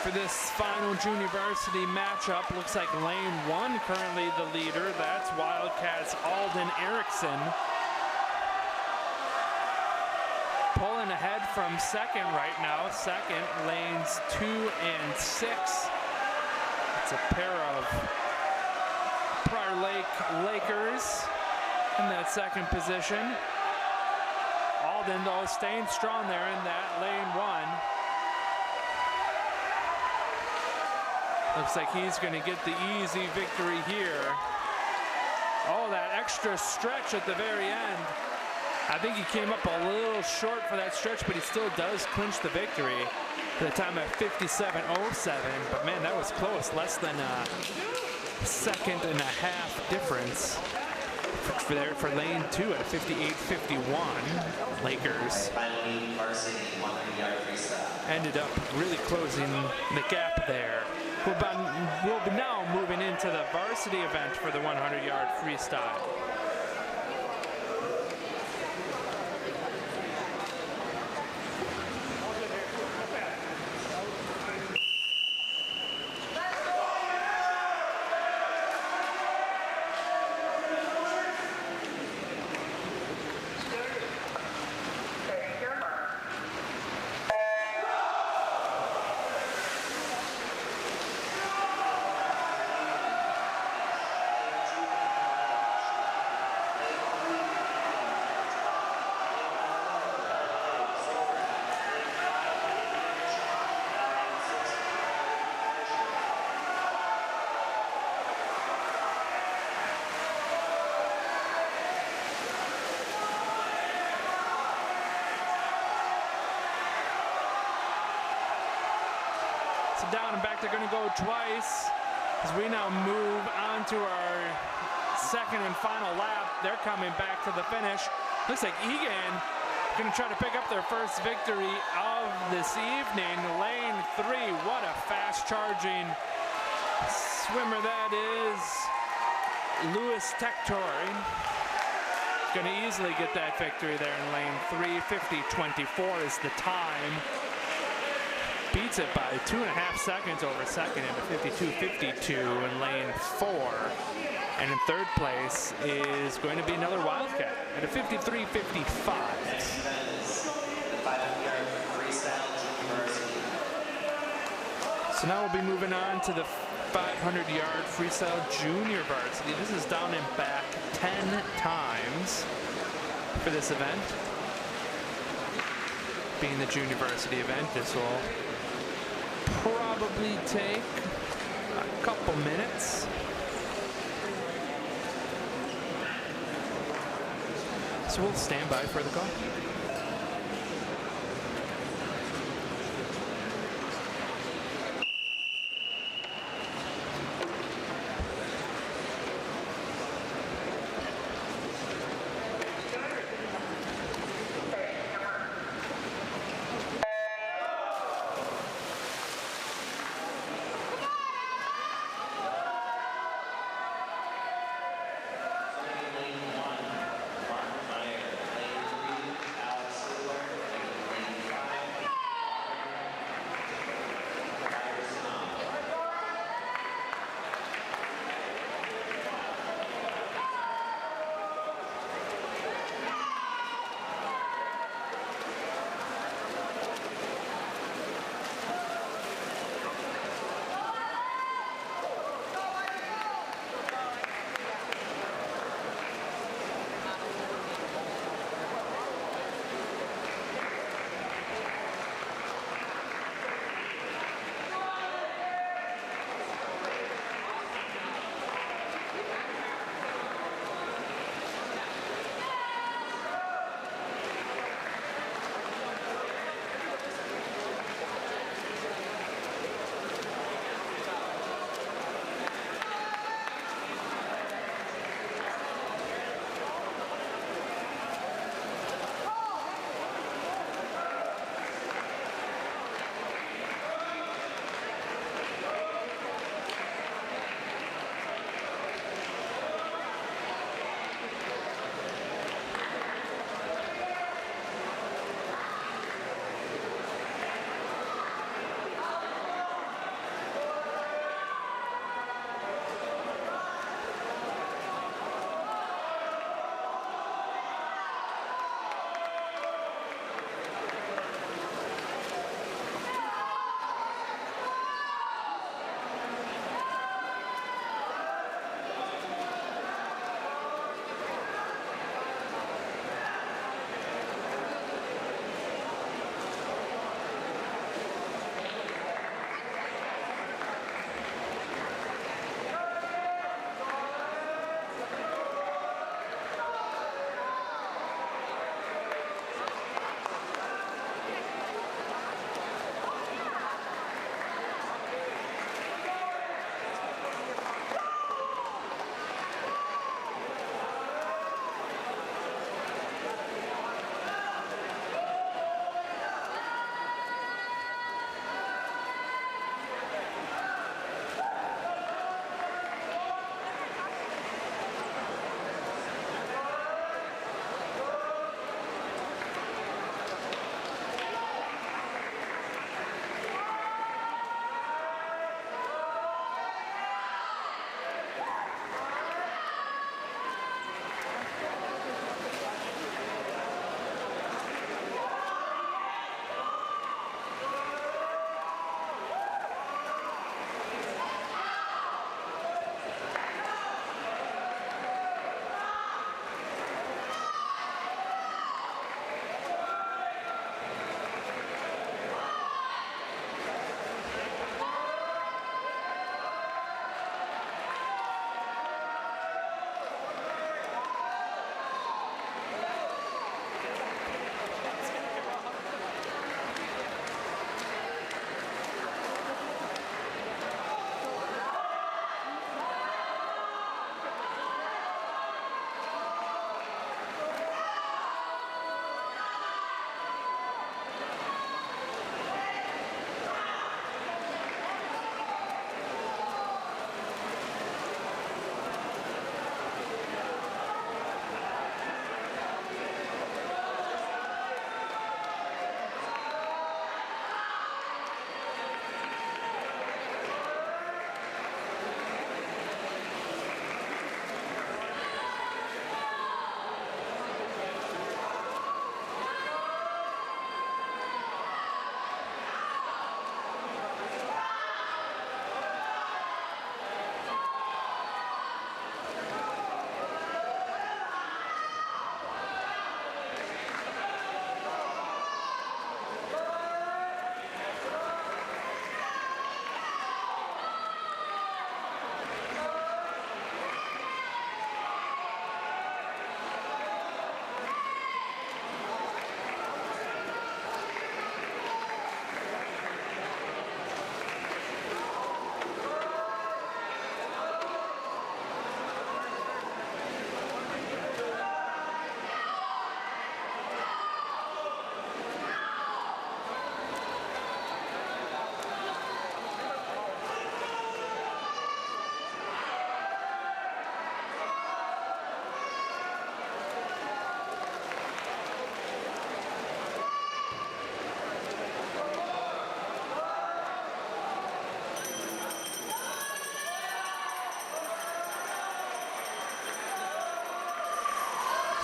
for this final junior varsity matchup. Looks like lane 1 currently the leader. That's Wildcats' Alden Erickson. Pulling ahead from second right now. Second, lanes 2 and 6. It's a pair of Prior Lake Lakers in that second position. Alden, though, staying strong there in that lane 1. Looks like he's going to get the easy victory here. Oh, that extra stretch at the very end. I think he came up a little short for that stretch, but he still does clinch the victory for the time at 57:07. But man, that was close. Less than a second and a half difference for lane 2 at 58:51. Lakers ended up really closing the gap there. We'll be now moving into the varsity event for the 100-yard freestyle. it down, and back they're going to go twice as we now move on to our second and final lap. They're coming back to the finish. Looks like Eagan going to try to pick up their first victory of this evening. Lane 3, what a fast charging swimmer that is. Louis Tectori going to easily get that victory there in lane 3. 50:24 is the time. Beats it by 2.5 seconds over second into 52:52 in lane 4. And in third place is going to be another Wildcat at a 53:55. So now we'll be moving on to the 500-yard freestyle junior varsity. This is down and back 10 times for this event. Being the junior varsity event, this will probably take a couple minutes. So we'll stand by for the call. Lane 1, Mark Meyer. Lane 3, Alex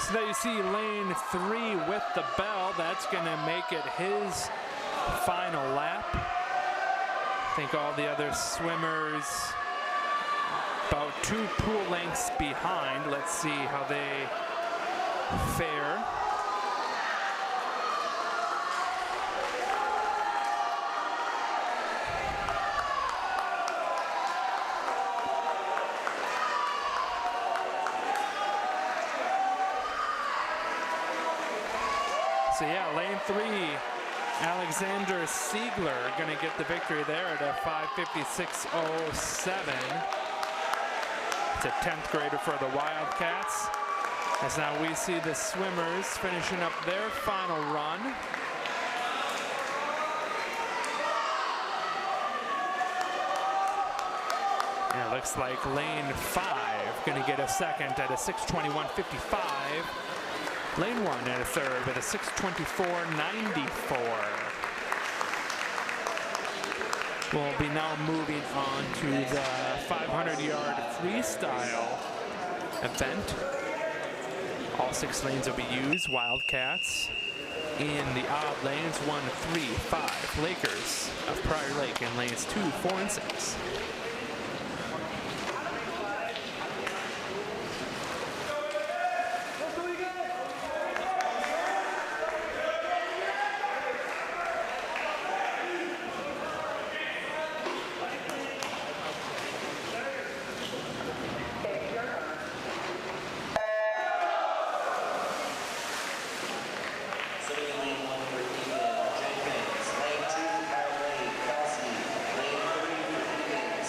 So there you see lane 3 with the bell. That's going to make it his final lap. I think all the other swimmers about 2 pool lengths behind. Let's see how they fare. So yeah, lane 3, Alexander Siegler going to get the victory there at a 5:56.07. It's a 10th grader for the Wildcats. As now we see the swimmers finishing up their final run. And it looks like lane 5 going to get a second at a 6:21.55. Lane 1 at a third with a 6:24.94. We'll be now moving on to the 500-yard freestyle event. All 6 lanes will be used. Wildcats in the odd lanes 1, 3, 5. Lakers of Prior Lake in lanes 2, 4, and 6. Sitting in lane 1 for Eagan, Jenkins. Lane 2, Harley, Kelsey. Lane 3 for Eagan,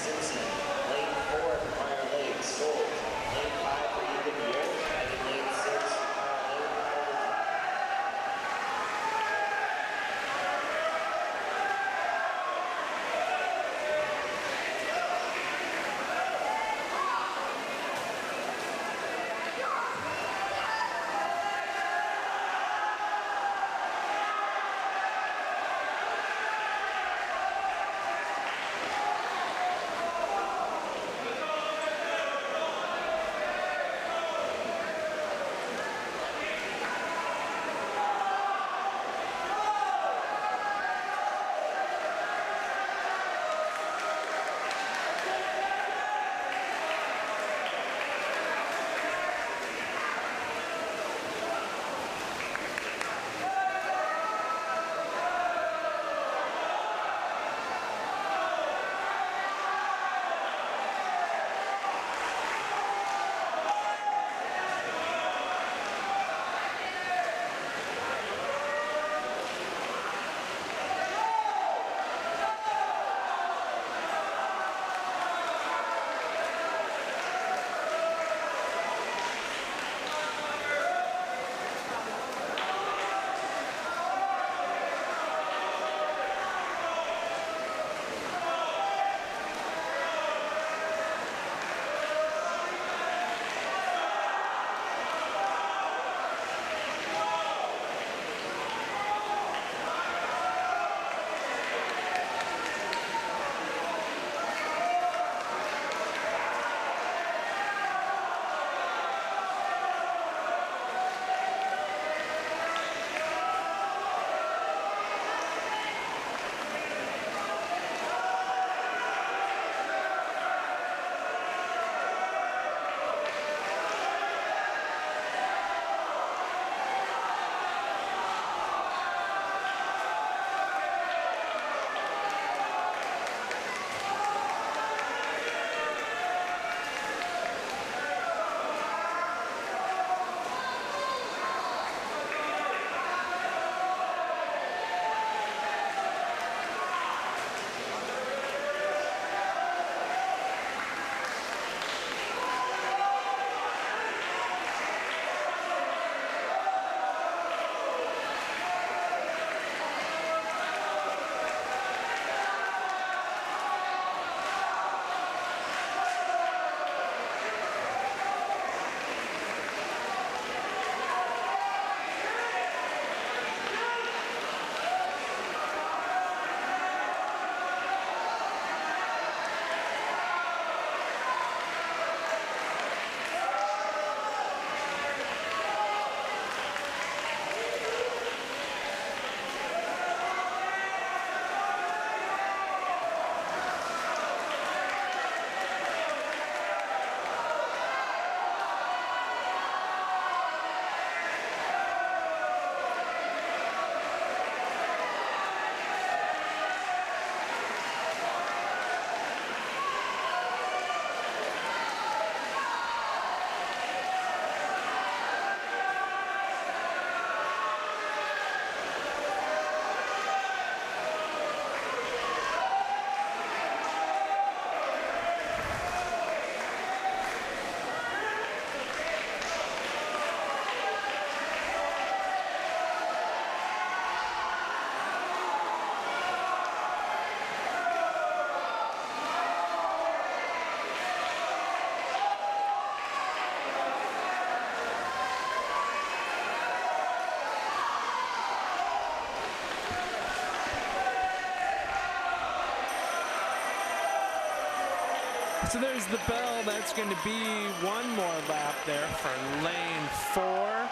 So there's the bell. That's going to be one more lap there for lane 4.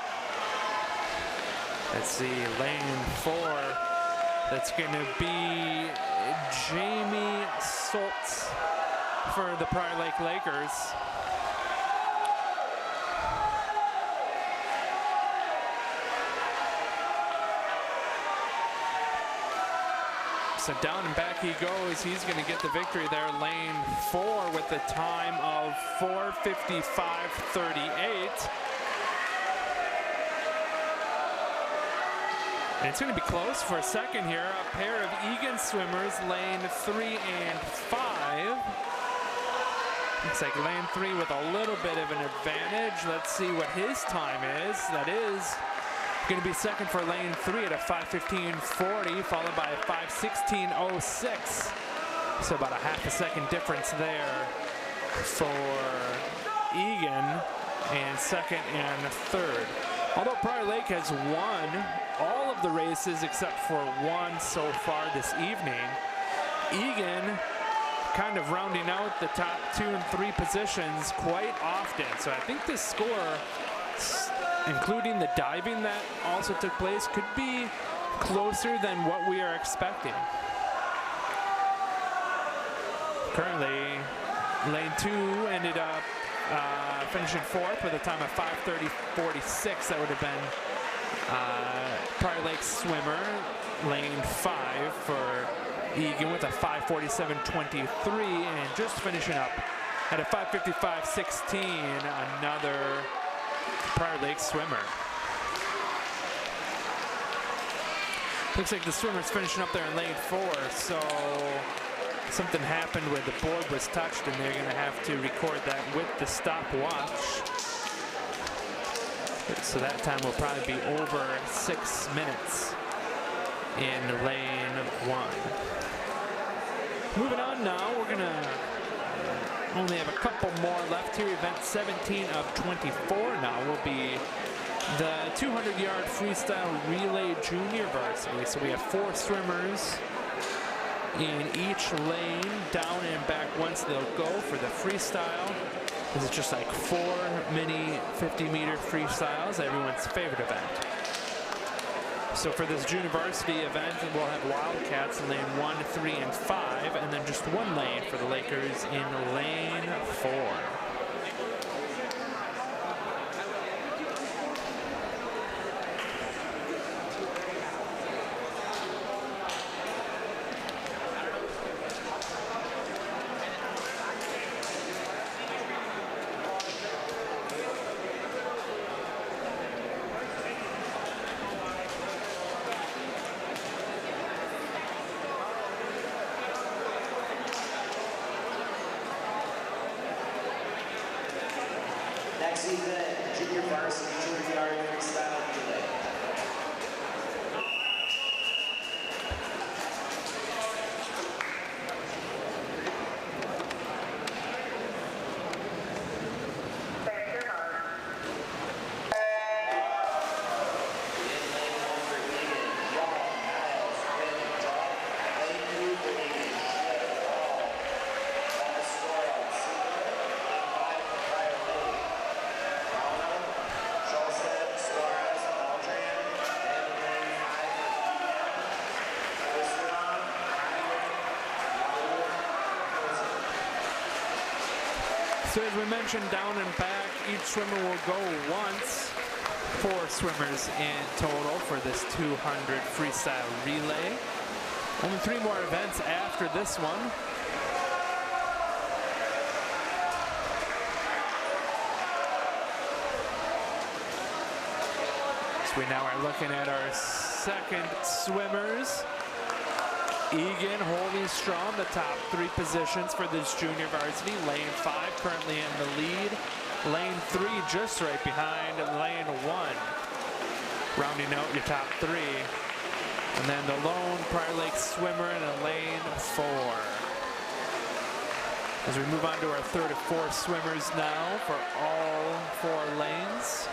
Let's see, lane 4. That's going to be Jamie Soltz for the Prior Lake Lakers. So down and back he goes. He's going to get the victory there. Lane 4 with a time of 4:55.38. And it's going to be close for a second here. A pair of Eagan swimmers, lane 3 and 5. Looks like lane 3 with a little bit of an advantage. Let's see what his time is. That is going to be second for lane 3 at a 5:15.40, followed by a 5:16.06. So about a half a second difference there for Eagan, and second and third. Although Prior Lake has won all of the races except for one so far this evening, Eagan kind of rounding out the top 2 and 3 positions quite often. So I think this score, including the diving that also took place, could be closer than what we are expecting. Currently, lane 2 ended up finishing 4th with a time of 5:30.46. That would have been Prior Lake swimmer. Lane 5 for Eagan with a 5:47.23, and just finishing up at a 5:55.16, another Prior Lake swimmer. Looks like the swimmer's finishing up there in lane 4, so something happened where the board was touched, and they're going to have to record that with the stopwatch. So that time will probably be over 6 minutes in lane 1. Moving on now, we're going to only have a couple more left here. Event 17 of 24 now will be the 200-yard freestyle relay junior varsity. So we have 4 swimmers in each lane, down and back once they'll go for the freestyle. This is just like 4 mini 50-meter freestyles, everyone's favorite event. So for this junior varsity event, we'll have Wildcats in lane 1, 3, and 5, and then just one lane for the Lakers in lane 4. Next event, junior varsity 200-yard freestyle relay. So as we mentioned, down and back, each swimmer will go once. 4 swimmers in total for this 200 freestyle relay. Only 3 more events after this one. So we now are looking at our second swimmers. Eagan holding strong the top 3 positions for this junior varsity. Lane 5 currently in the lead. Lane 3 just right behind lane 1. Rounding out your top 3. And then the lone Prior Lake swimmer in lane 4. As we move on to our third of 4 swimmers now for all 4 lanes.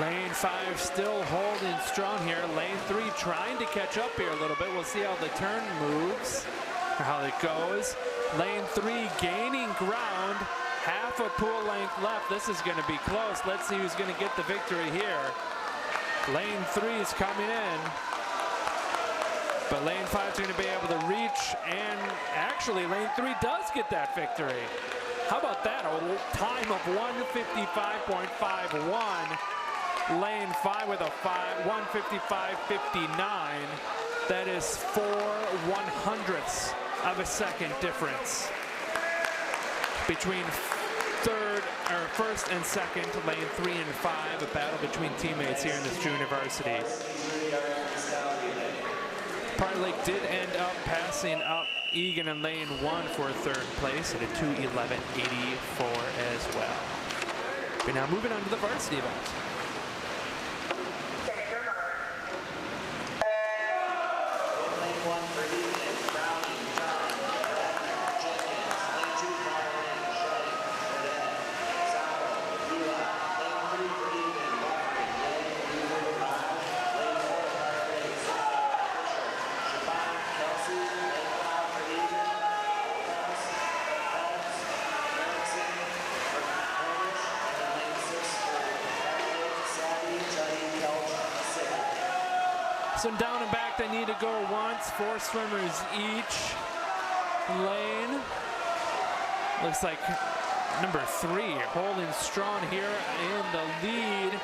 Lane 5 still holding strong here. Lane 3 trying to catch up here a little bit. We'll see how the turn moves, or how it goes. Lane 3 gaining ground. Half a pool length left. This is going to be close. Let's see who's going to get the victory here. Lane 3 is coming in, but Lane 5 is going to be able to reach, and actually Lane 3 does get that victory. How about that? A time of 1:55.51. Lane 5 with a 1:55.59. That is 4/100ths of a second difference between first and second. Lane 3 and 5, a battle between teammates here in this junior varsity. Prior Lake did end up passing up Eagan in lane 1 for third place at a 2:11.84 as well. We're now moving on to the varsity event. Lane 1 for Eagan, Browning, John, Jenkins. Lane 2 for Lane, Shea, Cadet, Sauer, Eli. Lane 3 for Eagan, Buffering, Lane 5. Lane 4 for Lake, Fisher, Shabbat, Kelsey. Lane 5 for Eagan, Phelps, Erickson, Parrish. And then lane 6 for Lake, Savvy, Juddy, Kelch, Sick. So down and back, they need to go once. 4 swimmers each lane. Looks like number 3 holding strong here in the lead.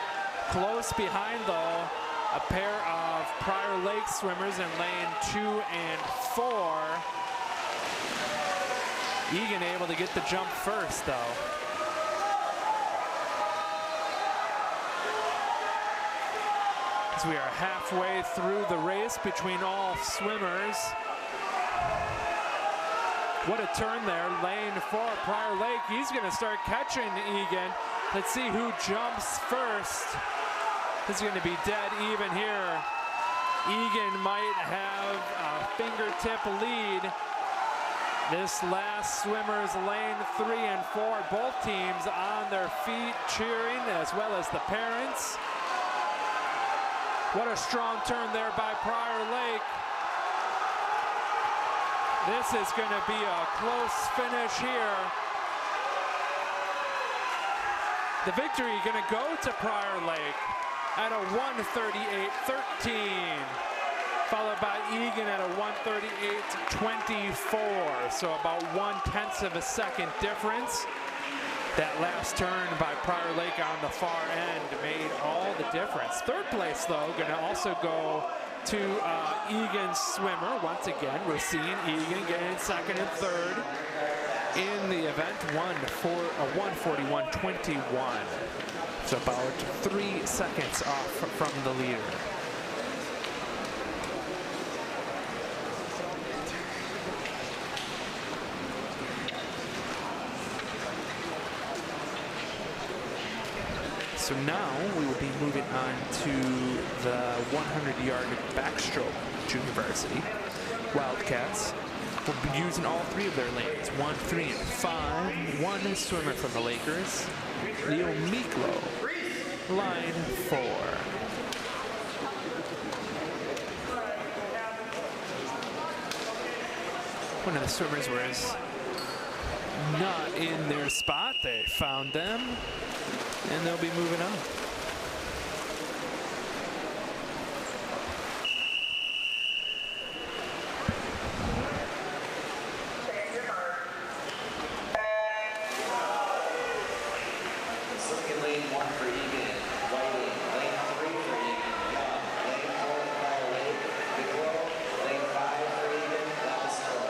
Close behind though, a pair of Prior Lake swimmers in lane 2 and 4. Eagan able to get the jump first though. As we are halfway through the race between all swimmers. What a turn there. Lane 4, Prior Lake. He's going to start catching Eagan. Let's see who jumps first. This is going to be dead even here. Eagan might have a fingertip lead. This last swimmer's lane 3 and 4. Both teams on their feet cheering, as well as the parents. What a strong turn there by Prior Lake. This is going to be a close finish here. The victory going to go to Prior Lake at a 1:38.13, followed by Eagan at a 1:38.24. So about 1/10 of a second difference. That last turn by Prior Lake on the far end made all the difference. Third place, though, going to also go to Eagan's swimmer. Once again, we're seeing Eagan getting second and third in the event, 1:41.21. So about 3 seconds off from the leader. So now we will be moving on to the 100-yard backstroke junior varsity. Wildcats will be using all 3 of their lanes, 1, 3, and 5. One swimmer from the Lakers, Leo Miklo, line 4. One of the swimmers was not in their spot. They found them, and they'll be moving on. Second lane 1 for Eagan, Whiting. Lane 3 for Eagan, Young. Lane 4 for Prior Lake, Bigelow. Lane 5 for Eagan, Lapistro.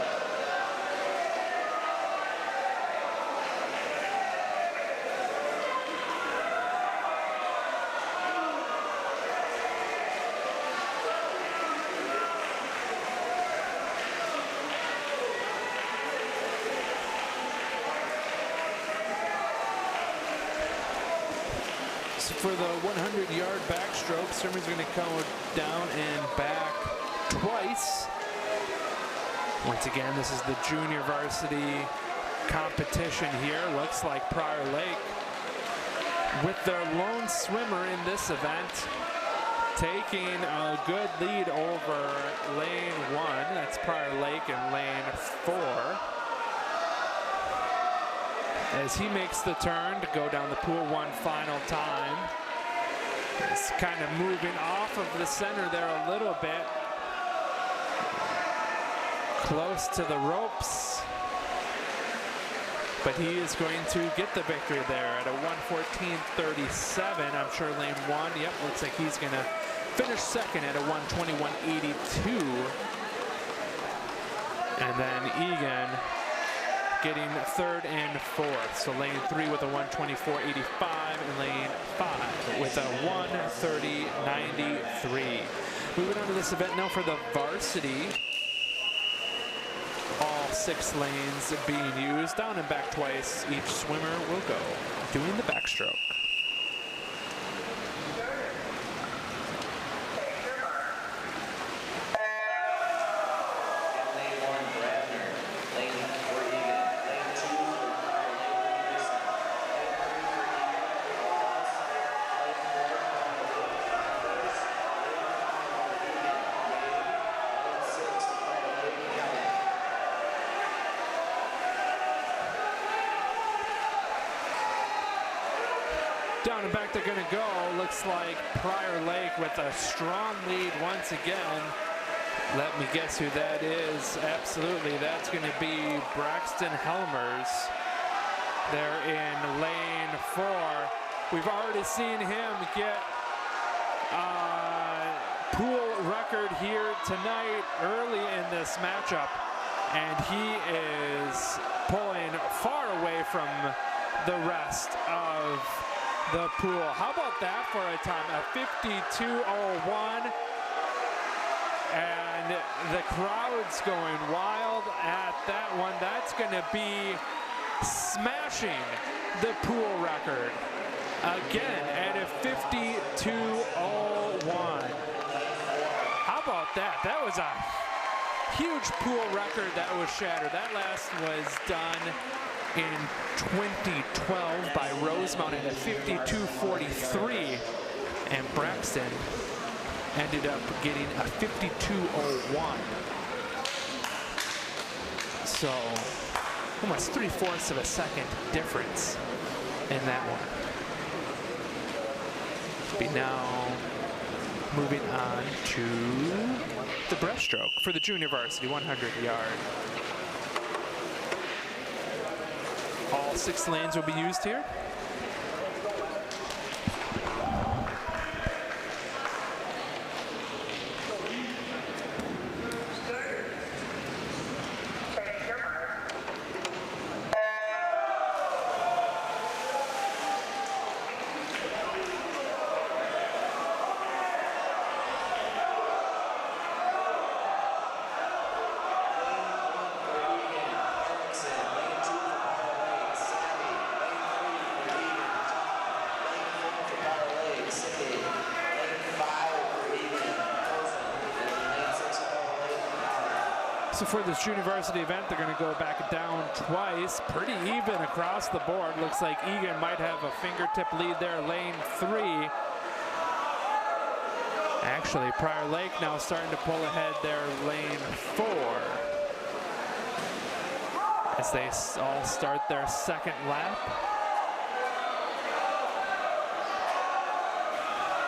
So for the 100-yard backstroke, swimmer's going to go down and back twice. Once again, this is the junior varsity competition here. Looks like Prior Lake with their lone swimmer in this event, taking a good lead over lane 1. That's Prior Lake and lane 4. As he makes the turn to go down the pool one final time. He's kind of moving off of the center there a little bit. Close to the ropes. But he is going to get the victory there at a 1:14.37. I'm sure lane 1, yep, looks like he's going to finish second at a 1:21.82. And then Eagan getting third and fourth. So lane 3 with a 1:24.85 and lane 5 with a 1:30.93. Moving on to this event now for the varsity. All 6 lanes being used, down and back twice. Each swimmer will go doing the backstroke. Down and back they're going to go. Looks like Prior Lake with a strong lead once again. Let me guess who that is. Absolutely, that's going to be Braxton Helmers. They're in lane 4. We've already seen him get a pool record here tonight early in this matchup. And he is pulling far away from the rest of the pool. How about that for a time? A 52.01. And the crowd's going wild at that one. That's going to be smashing the pool record again at a 52.01. How about that? That was a huge pool record that was shattered. That last was done in 2012 by Rosemount at a 52.43, and Braxton ended up getting a 52.01. So almost 3/4 of a second difference in that one. Be now moving on to the breaststroke for the junior varsity 100-yard. All 6 lanes will be used here. So for this junior varsity event, they're going to go back down twice. Pretty even across the board. Looks like Eagan might have a fingertip lead there, lane 3. Actually, Prior Lake now starting to pull ahead there, lane 4. As they all start their second lap.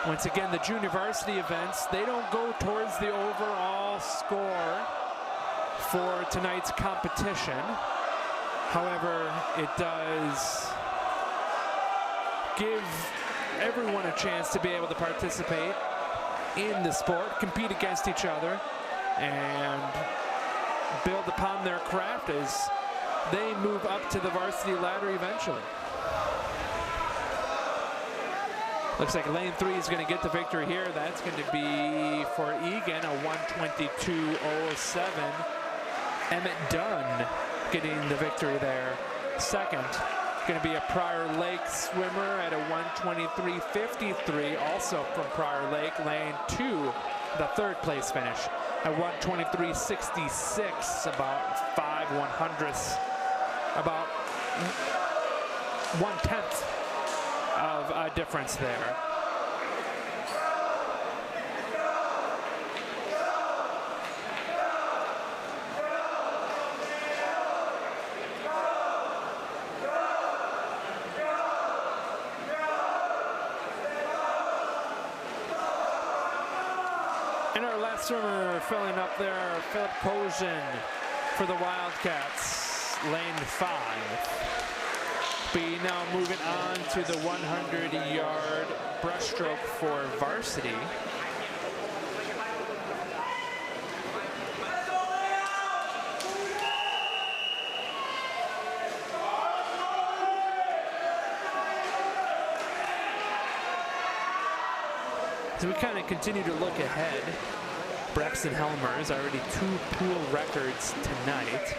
Once again, the junior varsity events, they don't go towards the overall score for tonight's competition. However, it does give everyone a chance to be able to participate in the sport, compete against each other, and build upon their craft as they move up to the varsity ladder eventually. Looks like lane 3 is going to get the victory here. That's going to be for Eagan, a 1:22.07. Emmett Dunn getting the victory there. Second, going to be a Prior Lake swimmer at a 1:23.53, also from Prior Lake. Lane 2, the third place finish at 1:23.66, about 5/100ths, about 1/10 of a difference there. And our last swimmer filling up there, Philip Kosian for the Wildcats, lane 5. Be now moving on to the 100-yard breaststroke for varsity. So we kind of continue to look ahead. Braxton Helmer's already 2 pool records tonight.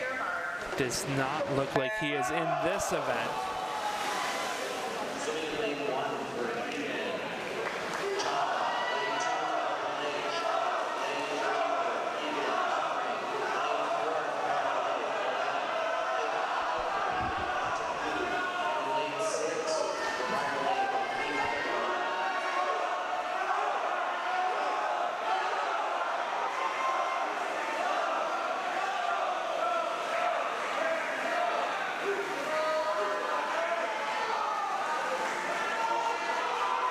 Does not look like he is in this event.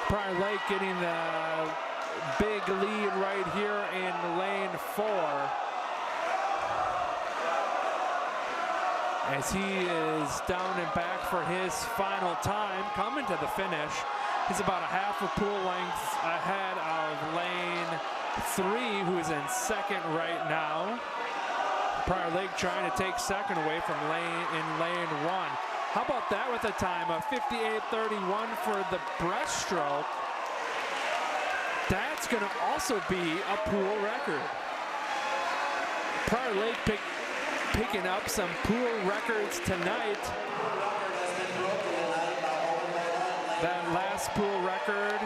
Prior Lake getting the big lead right here in lane 4. As he is down and back for his final time, coming to the finish. He's about a half a pool length ahead of lane 3, who is in second right now. Prior Lake trying to take second away from lane 1. How about that with a time of 58:31 for the breaststroke? That's going to also be a pool record. Prior Lake picking up some pool records tonight. That last pool record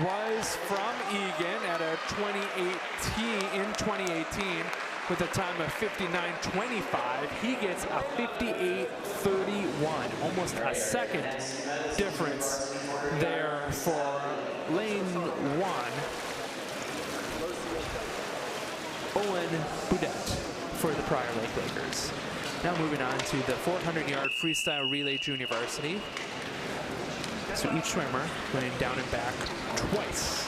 was from Eagan at a 2018 with a time of 59:25. He gets a 58:31, almost a second difference there for lane 1. Owen Boudet for the Prior Lake Lakers. Now moving on to the 400-yard freestyle relay junior varsity. So each swimmer going down and back twice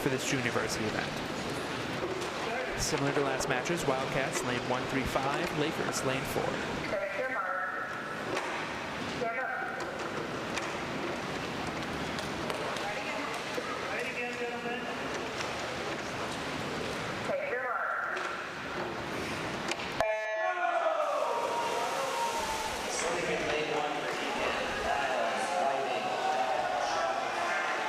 for this junior varsity event. Similar to last matches, Wildcats lane 135, Lakers lane 4. Take your mark. Stand up. Ready again, gentlemen. Take your mark. Swimming in lane 1 for Eagan, Niles, Whiting,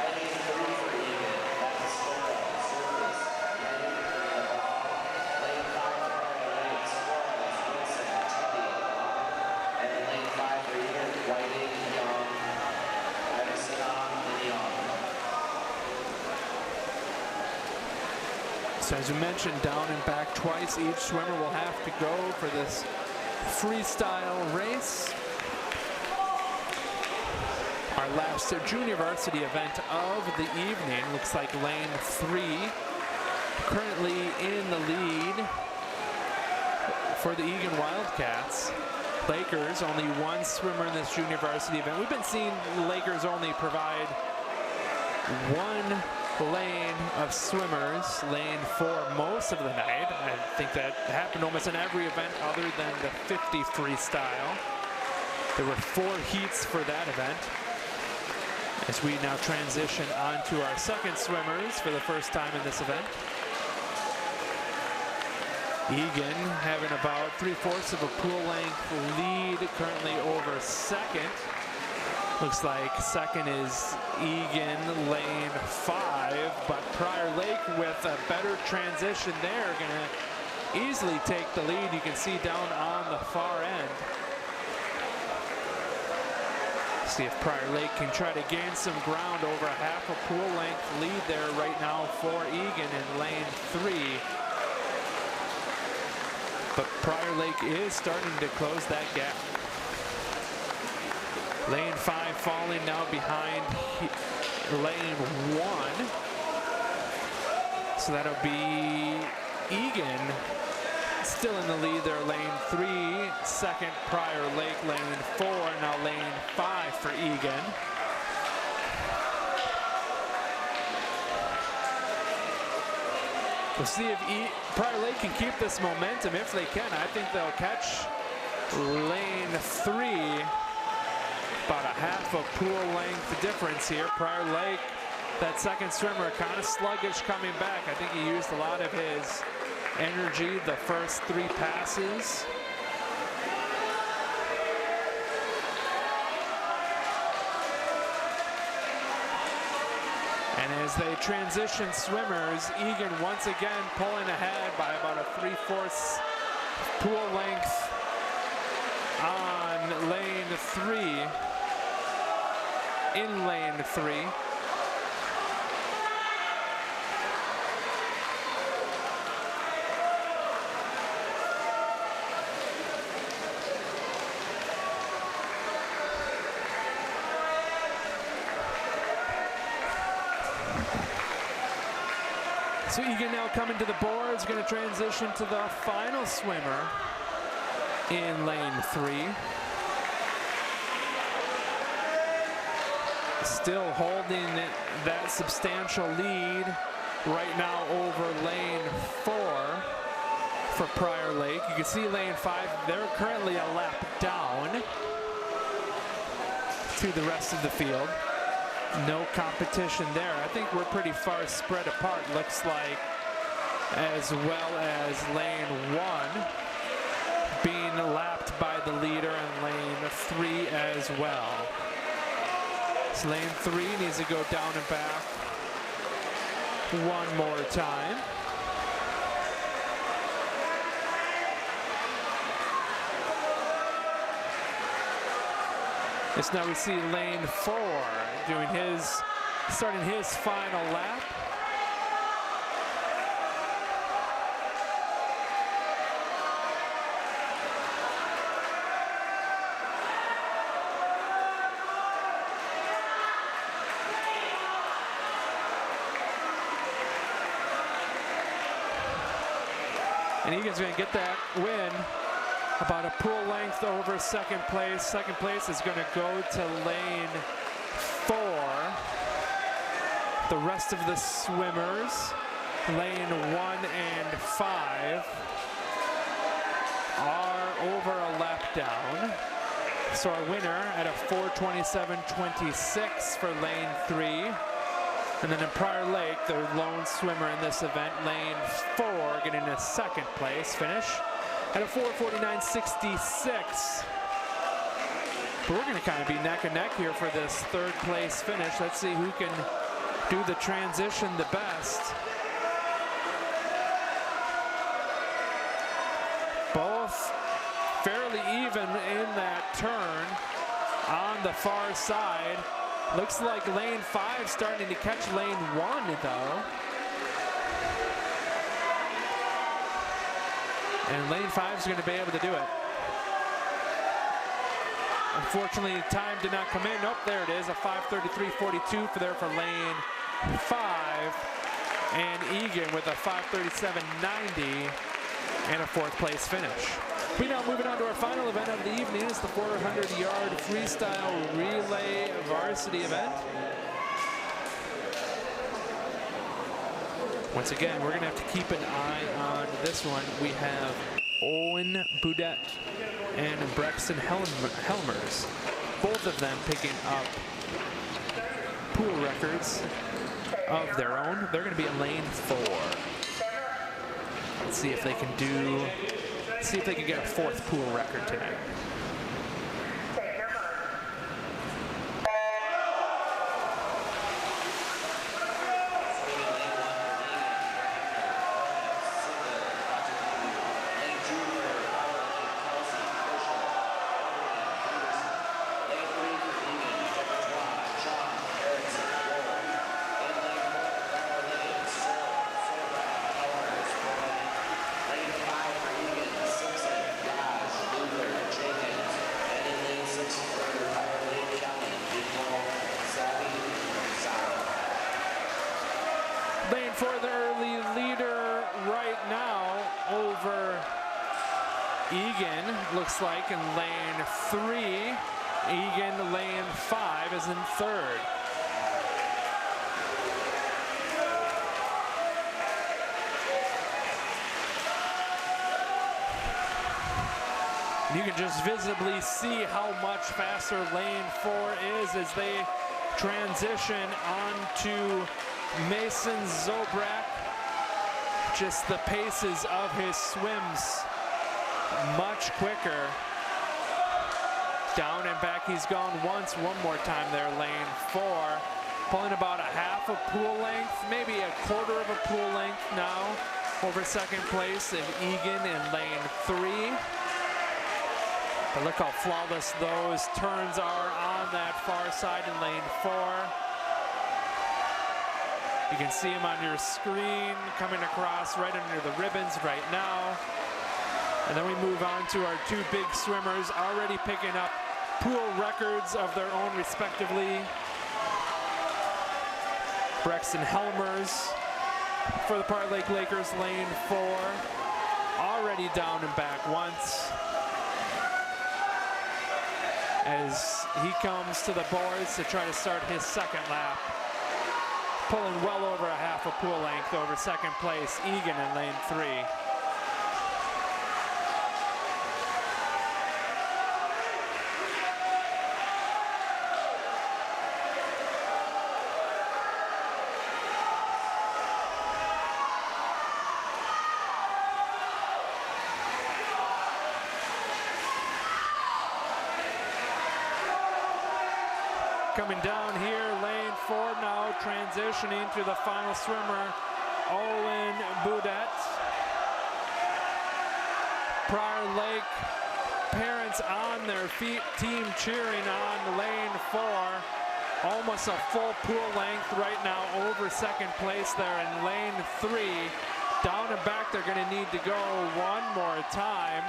lane 3 for Eagan, that's surface, Yannick lane 5 for Prior Lake, Suarez, Wilson, Teddy, and then lane 5 for Eagan, Whiting, Young, Edison, and Young. So as we mentioned, down and back twice. Each swimmer will have to go for this freestyle race. Our last junior varsity event of the evening looks like lane 3 currently in the lead for the Eagan Wildcats. Lakers, only 1 swimmer in this junior varsity event. We've been seeing the Lakers only provide 1 lane of swimmers, lane 4 most of the night. I think that happened almost in every event other than the 50 freestyle. There were 4 heats for that event. As we now transition on to our second swimmers for the first time in this event. Eagan having about 3/4 of a pool length lead currently over second. Looks like second is Eagan, lane 5, but Prior Lake with a better transition there, gonna easily take the lead. You can see down on the far end. See if Prior Lake can try to gain some ground over a half a pool length lead there right now for Eagan in lane 3. But Prior Lake is starting to close that gap. Lane 5 falling now behind lane 1. So that'll be Eagan still in the lead there. Lane 3, second Prior Lake, lane 4, now lane 5 for Eagan. We'll see if Prior Lake can keep this momentum. If they can, I think they'll catch lane 3. About a half a pool length difference here. Prior Lake, that second swimmer, kind of sluggish coming back. I think he used a lot of his energy the first 3 passes. And as they transition swimmers, Eagan once again pulling ahead by about a 3/4 pool length on lane 3, in lane 3. So Eagan now coming to the boards, going to transition to the final swimmer in lane 3. Still holding that substantial lead right now over lane 4 for Prior Lake. You can see lane 5, they're currently a lap down to the rest of the field. No competition there. I think we're pretty far spread apart, looks like, as well as lane 1 being lapped by the leader and lane 3 as well. So lane 3 needs to go down and back one more time. Yes, now we see lane 4 starting his final lap. And Eagan's going to get that win. About a pool length over second place. Second place is going to go to lane 4. The rest of the swimmers, lane 1 and 5, are over a lap down. So our winner at a 4:27.26 for lane 3. And then in Prior Lake, the lone swimmer in this event, lane 4, getting a second place finish at a 4:49.66. But we're going to kind of be neck and neck here for this third place finish. Let's see who can do the transition the best. Both fairly even in that turn on the far side. Looks like lane 5 starting to catch lane 1 though. And lane 5 is going to be able to do it. Unfortunately, time did not come in. Nope, there it is, a 5:33.42 for lane 5. And Eagan with a 5:37.90 and a 4th place finish. We now moving on to our final event of the evening. It's the 400-yard freestyle relay varsity event. Once again, we're going to have to keep an eye on this one. We have Owen Boudet and Brexton Helmers, both of them picking up pool records of their own. They're going to be in lane 4. Let's see if they can get a 4th pool record tonight. Lane 5 for Eagan, Simpson, Raj, Luger, Jacob, now over Eagan, looks like, in lane 3. Eagan, lane 5, is in third. You can just visibly see how much faster lane 4 is as they transition onto Mason Zobrak. Just the paces of his swims much quicker. Down and back he's gone once, one more time there, lane 4. Pulling about a half a pool length, maybe a quarter of a pool length now over second place of Eagan in lane 3. But look how flawless those turns are on that far side in lane 4. You can see him on your screen coming across right under the ribbons right now. And then we move on to our two big swimmers already picking up pool records of their own respectively. Braxton Helmers for the Park Lake Lakers, lane 4. Already down and back once. As he comes to the boards to try to start his second lap. Pulling well over a half a pool length over second place, Eagan in lane 3. Coming down here, lane 4 now, transitioning to the final swimmer, Owen Boudet. Prior Lake parents on their feet, team cheering on lane 4. Almost a full pool length right now over second place there in lane 3. Down and back, they're going to need to go one more time.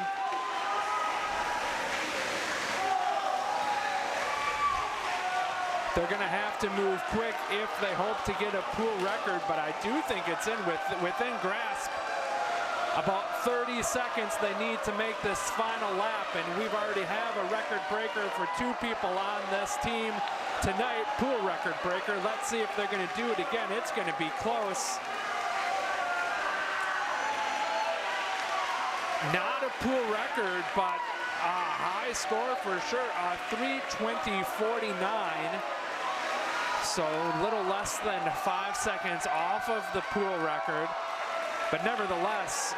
They're going to have to move quick if they hope to get a pool record, but I do think it's within grasp. About 30 seconds they need to make this final lap, and we've already have a record breaker for two people on this team tonight, pool record breaker. Let's see if they're going to do it again. It's going to be close. Not a pool record, but a high score for sure, 3:20.49. So a little less than 5 seconds off of the pool record, but nevertheless,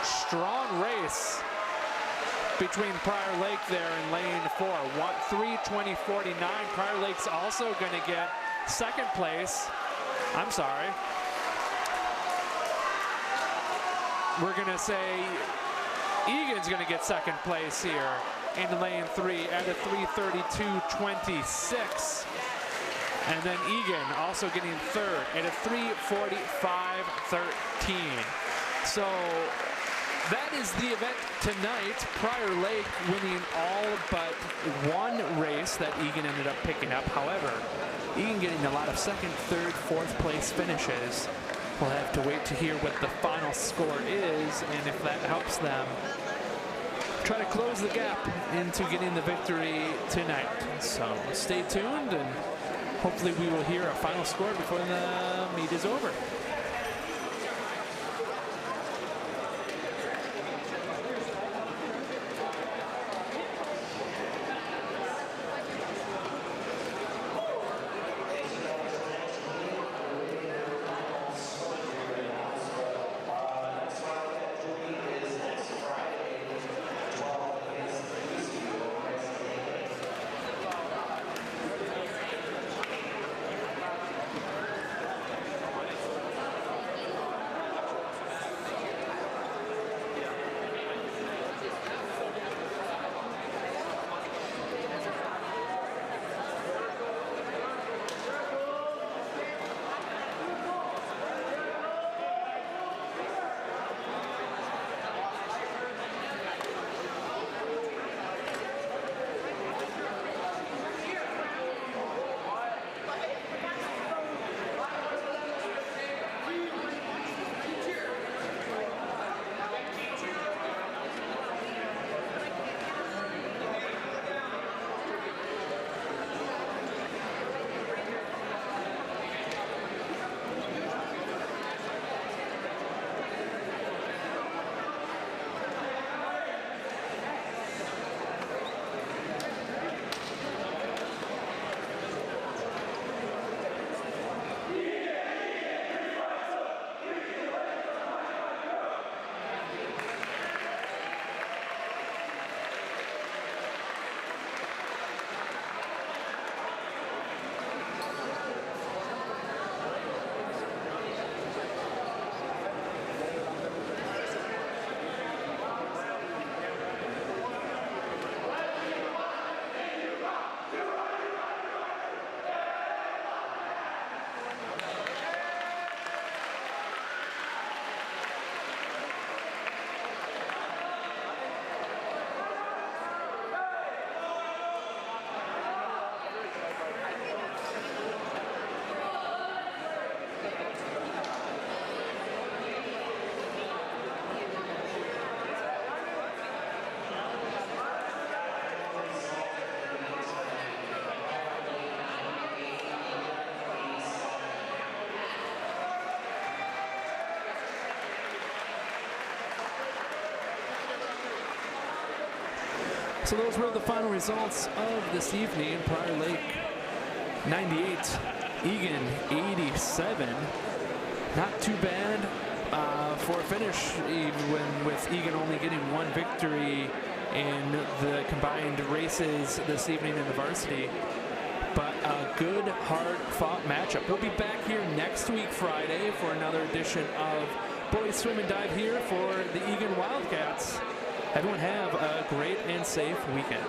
strong race between Prior Lake there in lane 4. 3:20.49. Prior Lake's also going to get second place. I'm sorry. We're going to say Eagan's going to get second place here in lane 3 at a 3:32.26. And then Eagan also getting third at a 3:45.13. So that is the event tonight. Prior Lake winning all but one race that Eagan ended up picking up. However, Eagan getting a lot of second, third, fourth place finishes. We'll have to wait to hear what the final score is and if that helps them try to close the gap into getting the victory tonight. So stay tuned and hopefully we will hear a final score before the meet is over. So those were the final results of this evening. Prior Lake 98, Eagan 87. Not too bad for a finish, even with Eagan only getting one victory in the combined races this evening in the varsity. But a good, hard-fought matchup. We'll be back here next week, Friday, for another edition of Boys Swim and Dive here for the Eagan Wildcats. Everyone have a great and safe weekend.